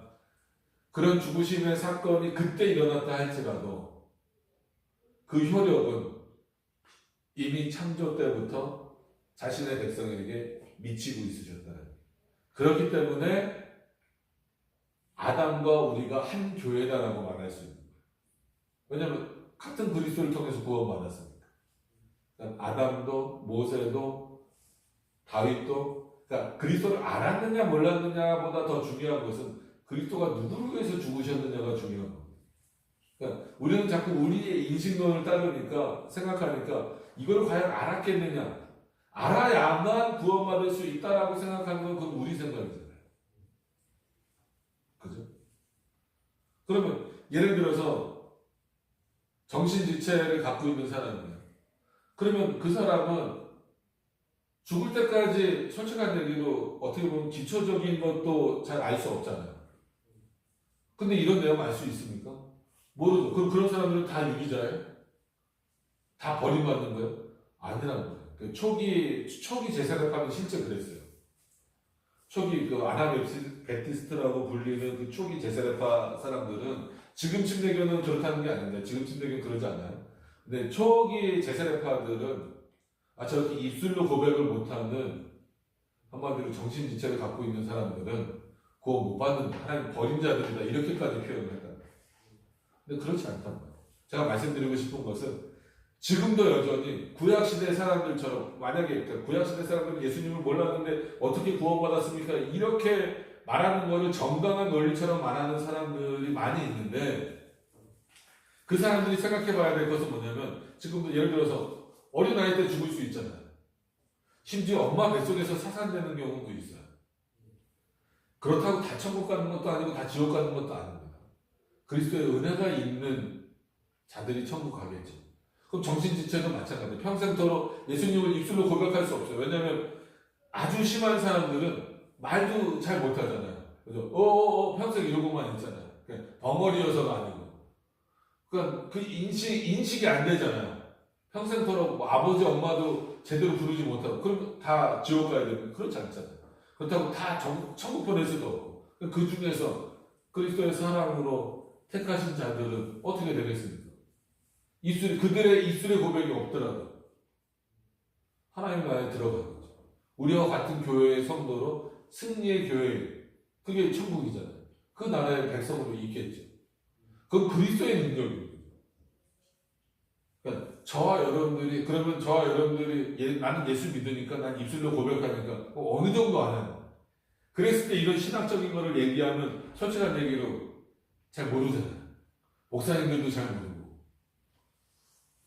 그런 죽으심의 사건이 그때 일어났다 할지라도 그 효력은 이미 창조 때부터 자신의 백성에게 미치고 있으셨다는 거예요. 그렇기 때문에 아담과 우리가 한 교회다라고 말할 수 있는 거예요. 왜냐하면 같은 그리스도를 통해서 구원받았으니까. 그러니까 아담도 모세도 다윗도 그러니까 그리스도를 알았느냐 몰랐느냐보다 더 중요한 것은 그리스도가 누구를 위해서 죽으셨느냐가 중요한 겁니다. 그러니까 우리는 자꾸 우리의 인식론을 따르니까 생각하니까 이걸 과연 알았겠느냐 알아야만 구원받을 수 있다라고 생각하는 건 그건 우리 생각이잖아요. 그죠? 그러면 예를 들어서 정신지체를 갖고 있는 사람이에요. 그러면 그 사람은 죽을 때까지 솔직한 얘기로 어떻게 보면 기초적인 것도 잘 알 수 없잖아요. 근데 이런 내용 알 수 있습니까? 모르죠. 그럼 그런 사람들은 다 유기자예요? 다 버림받는 거예요? 아니라는 거예요. 그 초기 제사력파는 실제 그랬어요. 초기 그 아나베티스트라고 불리는 그 초기 제사력파 사람들은 지금 침례교는 그렇다는 게 아닌데 지금 침례교는 그러지 않아요. 근데 초기 제사력파들은 저렇게 입술로 고백을 못하는 한마디로 정신지체를 갖고 있는 사람들은 구원 못 받는 하나님 버린 자들이다 이렇게까지 표현을 했다. 근데 그렇지 않단 말이에요. 제가 말씀드리고 싶은 것은 지금도 여전히 구약시대 사람들처럼 만약에 구약시대 사람들은 예수님을 몰랐는데 어떻게 구원받았습니까? 이렇게 말하는 거를 정당한 논리처럼 말하는 사람들이 많이 있는데 그 사람들이 생각해 봐야 될 것은 뭐냐면 지금도 예를 들어서 어린아이 때 죽을 수 있잖아요. 심지어 엄마 뱃속에서 사산되는 경우도 있어요. 그렇다고 다 천국 가는 것도 아니고 다 지옥 가는 것도 아닙니다. 그리스도의 은혜가 있는 자들이 천국 가겠죠. 그럼 정신지체도 마찬가지예요. 평생토록 예수님을 입술로 고백할 수 없어요. 왜냐하면 아주 심한 사람들은 말도 잘 못하잖아요. 그죠? 평생 이러고만 있잖아요. 벙어리여서가 아니고. 그러니까 그 인식이 안 되잖아요. 평생토록 뭐 아버지 엄마도 제대로 부르지 못하고 그럼 다 지옥 가야 되는 그렇지 않잖아요. 그렇다고 다 천국 보낼 수도 없고 그 중에서 그리스도의 사랑으로 택하신 자들은 어떻게 되겠습니까? 그들의 입술의 고백이 없더라도 하나님 나라에 들어가는 거죠. 우리와 같은 교회의 성도로 승리의 교회 그게 천국이잖아요. 그 나라의 백성으로 있겠죠. 그건 그리스도의 능력입니다. 그러니까 그러면 저와 여러분들이 나는 예수 믿으니까 난 입술로 고백하니까 어느 정도 아나요? 그랬을 때 이런 신학적인 거를 얘기하면 솔직한 얘기로 잘 모르잖아요. 목사님들도 잘 모르고.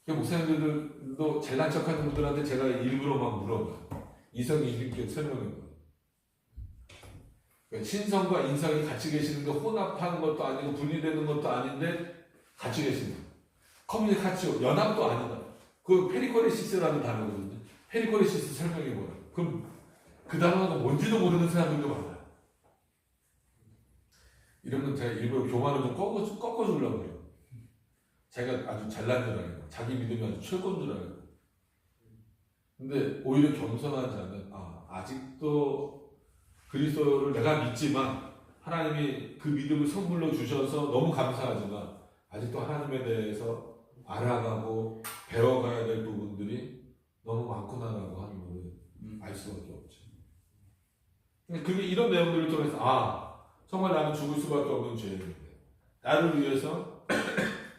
목사님들도 잘난 척하는 분들한테 제가 일부러 막 물어봐요. 이성이 이렇게 설명해요. 그러니까 신성과 인성이 같이 계시는 게 혼합한 것도 아니고 분리되는 것도 아닌데 같이 계시는 거예요. 커뮤니카치오, 연합도 아니다. 그 페리코레시스라는 단어거든요. 페리코레시스 설명해보라. 그럼 그 단어가 뭔지도 모르는 사람들도 많아요. 이런 건 제가 일부러 교만을 좀 꺾어주려고 해요. 제가 아주 잘난 줄 알고, 자기 믿음이 아주 최고인 줄 알고. 근데 오히려 겸손한 자는, 아직도 그리스도를 내가 믿지만, 하나님이 그 믿음을 선물로 주셔서 너무 감사하지만, 아직도 하나님에 대해서 알아가고 배워가야 될 부분들이 너무 많구나라고 하는 것을 알 수밖에 없죠. 그게 이런 내용들을 통해서 정말 나는 죽을 수밖에 없는 죄인인데 나를 위해서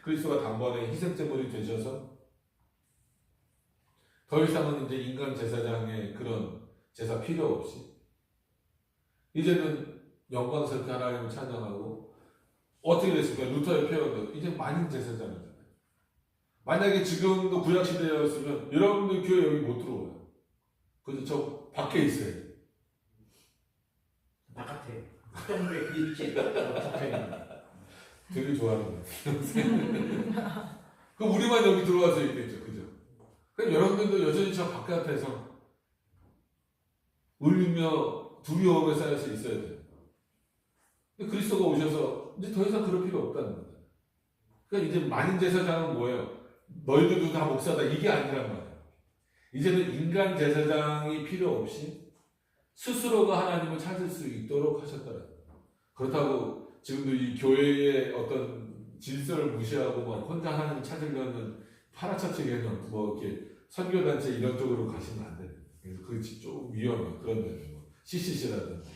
그리스도가 단번에 희생제물이 되셔서 더 이상은 이제 인간 제사장의 그런 제사 필요 없이 이제는 영광스럽게 하나님을 찬양하고 어떻게 됐습니까? 루터의 표현도 이제 만인 제사장이잖아요. 만약에 지금도 구약시대였으면 여러분들 교회 여기 못 들어와요. 그래서 저 밖에 있어요. 바깥에 정부의 그 위치에 적혀 있는. 되게 좋아하는 거예요. 그럼 우리만 여기 들어와서 있겠죠, 그죠? 그러니까 여러분들도 여전히 저 바깥에서 울며 두려움에 쌓여서 있어야 돼요. 근데 그리스도가 오셔서 이제 더 이상 그럴 필요 없다는 거예요. 그러니까 이제 만인 제사장은 뭐예요? 너희들도 다 목사다 이게 아니란 말이에요. 이제는 인간 제사장이 필요 없이 스스로가 하나님을 찾을 수 있도록 하셨다는 거예요. 그렇다고 지금도 이 교회의 어떤 질서를 무시하고 막 혼자 하나님 찾으려는 파라차치 개념, 뭐 이렇게 선교단체 이런 쪽으로 가시면 안 돼요. 그래서 그게 좀 위험해요. 그런 데는 뭐 CCC라든지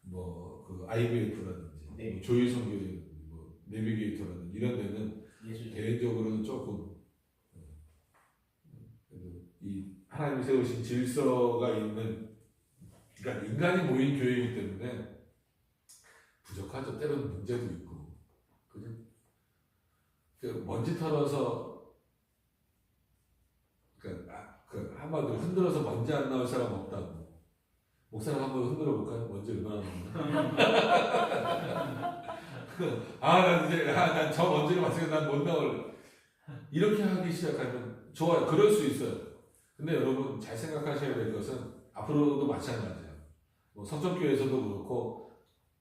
뭐 그 IBF라든지 네. 뭐 조이 선교라든지 뭐 내비게이터라든지 이런 데는 예술. 개인적으로는 조금 그래도 이 하나님이 세우신 질서가 있는 그러니까 인간이 모인 교회이기 때문에 부족하죠. 때로는 문제도 있고 그죠? 그 먼지 털어서 그 한마디로 흔들어서 먼지 안 나올 사람 없다고. 목사님 한번 흔들어 볼까요? 먼지 얼마나 나오나? 난 저 먼지를 봤으니까 난 못 나올. 이렇게 하기 시작하면 좋아요. 그럴 수 있어요. 근데 여러분 잘 생각하셔야 될 것은 앞으로도 마찬가지예요. 뭐 성전교회에서도 그렇고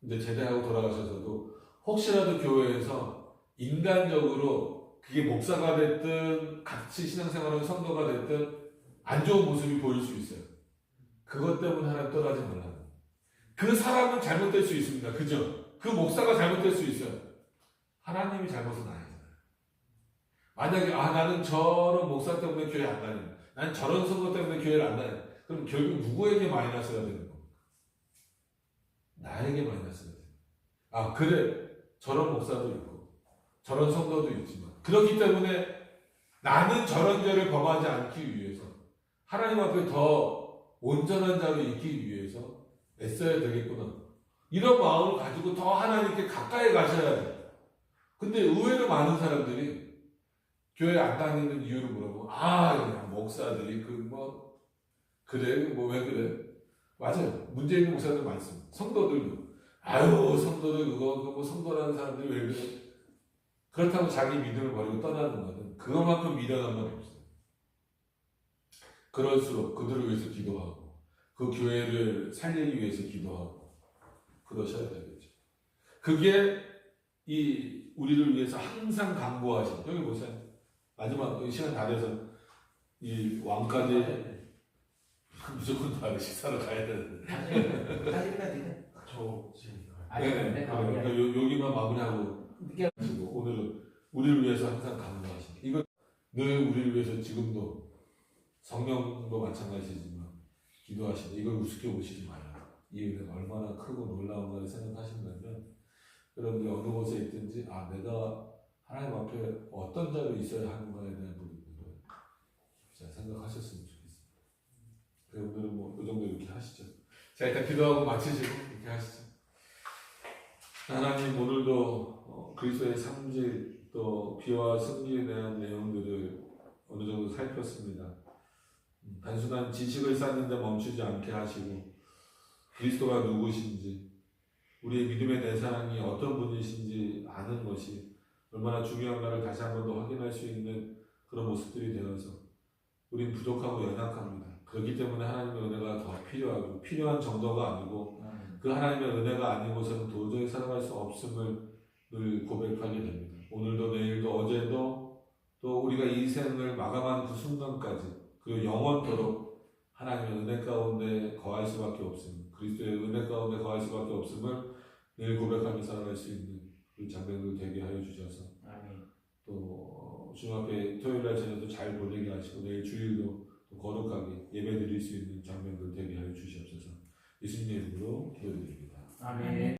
이제 제대하고 돌아가셔서도 혹시라도 교회에서 인간적으로 그게 목사가 됐든 같이 신앙생활하는 성도가 됐든 안 좋은 모습이 보일 수 있어요. 그것 때문에 하나님 떠나지 말라고. 그 사람은 잘못될 수 있습니다. 그죠? 그 목사가 잘못될 수 있어요. 하나님이 잘못은 아니잖아요. 만약에 나는 저런 목사 때문에 교회 안 다닌다. 난 저런 성도 때문에 교회를 안 다닌다. 그럼 결국 누구에게 마이너스가 되는 겁니까? 나에게 마이너스가 돼요. 그래. 저런 목사도 있고 저런 성도도 있지만 그렇기 때문에 나는 저런 죄를 범하지 않기 위해서 하나님 앞에 더 온전한 자로 있기 위해서 애써야 되겠구나. 이런 마음을 가지고 더 하나님께 가까이 가셔야 돼요. 근데 의외로 많은 사람들이 교회 안 다니는 이유를 물어보고 그냥 목사들이 그래 뭐 왜 그래? 맞아요. 문제 있는 목사들 많습니다. 성도들도 성도들 그거 성도라는 사람들이 왜 그래? 그렇다고 자기 믿음을 버리고 떠나는 것은 그것만큼 미련한 건 없어요. 그럴수록 그들을 위해서 기도하고 그 교회를 살리기 위해서 기도하고 그러셔야 되겠죠. 그게 이 우리를 위해서 항상 강구하신 여기 보세요. 마지막 시간 다 돼서 이 왕까지 무조건 다 식사로 가야 되는데. 다시 끝나지. 저 지금 그러니까 여기만 마무리하고 오늘은 우리를 위해서 항상 강구하신 이거 늘 우리를 위해서 지금도 성령도 마찬가지지만 기도하시는 이걸 우습게 보시지 말아요. 이 은혜가 얼마나 크고 놀라운가를 생각하신다면 여러분들이 어느 곳에 있든지 내가 하나님 앞에 어떤 자로 있어야 하는가에 대한 부분들을 잘 생각하셨으면 좋겠습니다. 여러분들은 뭐 이 정도 이렇게 하시죠. 자 일단 기도하고 마치시고 이렇게 하시죠. 하나님 오늘도 그리스도의 상질 또 비와 승리에 대한 내용들을 어느 정도 살폈습니다. 단순한 지식을 쌓는데 멈추지 않게 하시고 그리스도가 누구신지 우리의 믿음의 대상이 어떤 분이신지 아는 것이 얼마나 중요한가를 다시 한 번 더 확인할 수 있는 그런 모습들이 되어서 우린 부족하고 연약합니다. 그렇기 때문에 하나님의 은혜가 더 필요하고 필요한 정도가 아니고 그 하나님의 은혜가 아니고서는 도저히 살아갈 수 없음을 늘 고백하게 됩니다. 오늘도 내일도 어제도 또 우리가 이 생을 마감하는 그 순간까지 그리고 영원토록 하나님의 은혜 가운데 거할 수밖에 없음, 그리스도의 은혜 가운데 거할 수밖에 없음을 늘 고백하며 살아갈 수 있는 우리 장병들 되게 하여 주셔서 또 주님 앞에 토요일날 저녁도 잘 보내게 하시고 내일 주일도 또 거룩하게 예배 드릴 수 있는 장병들 되게 하여 주시옵소서. 예수님의 이름으로 기도드립니다. 아멘.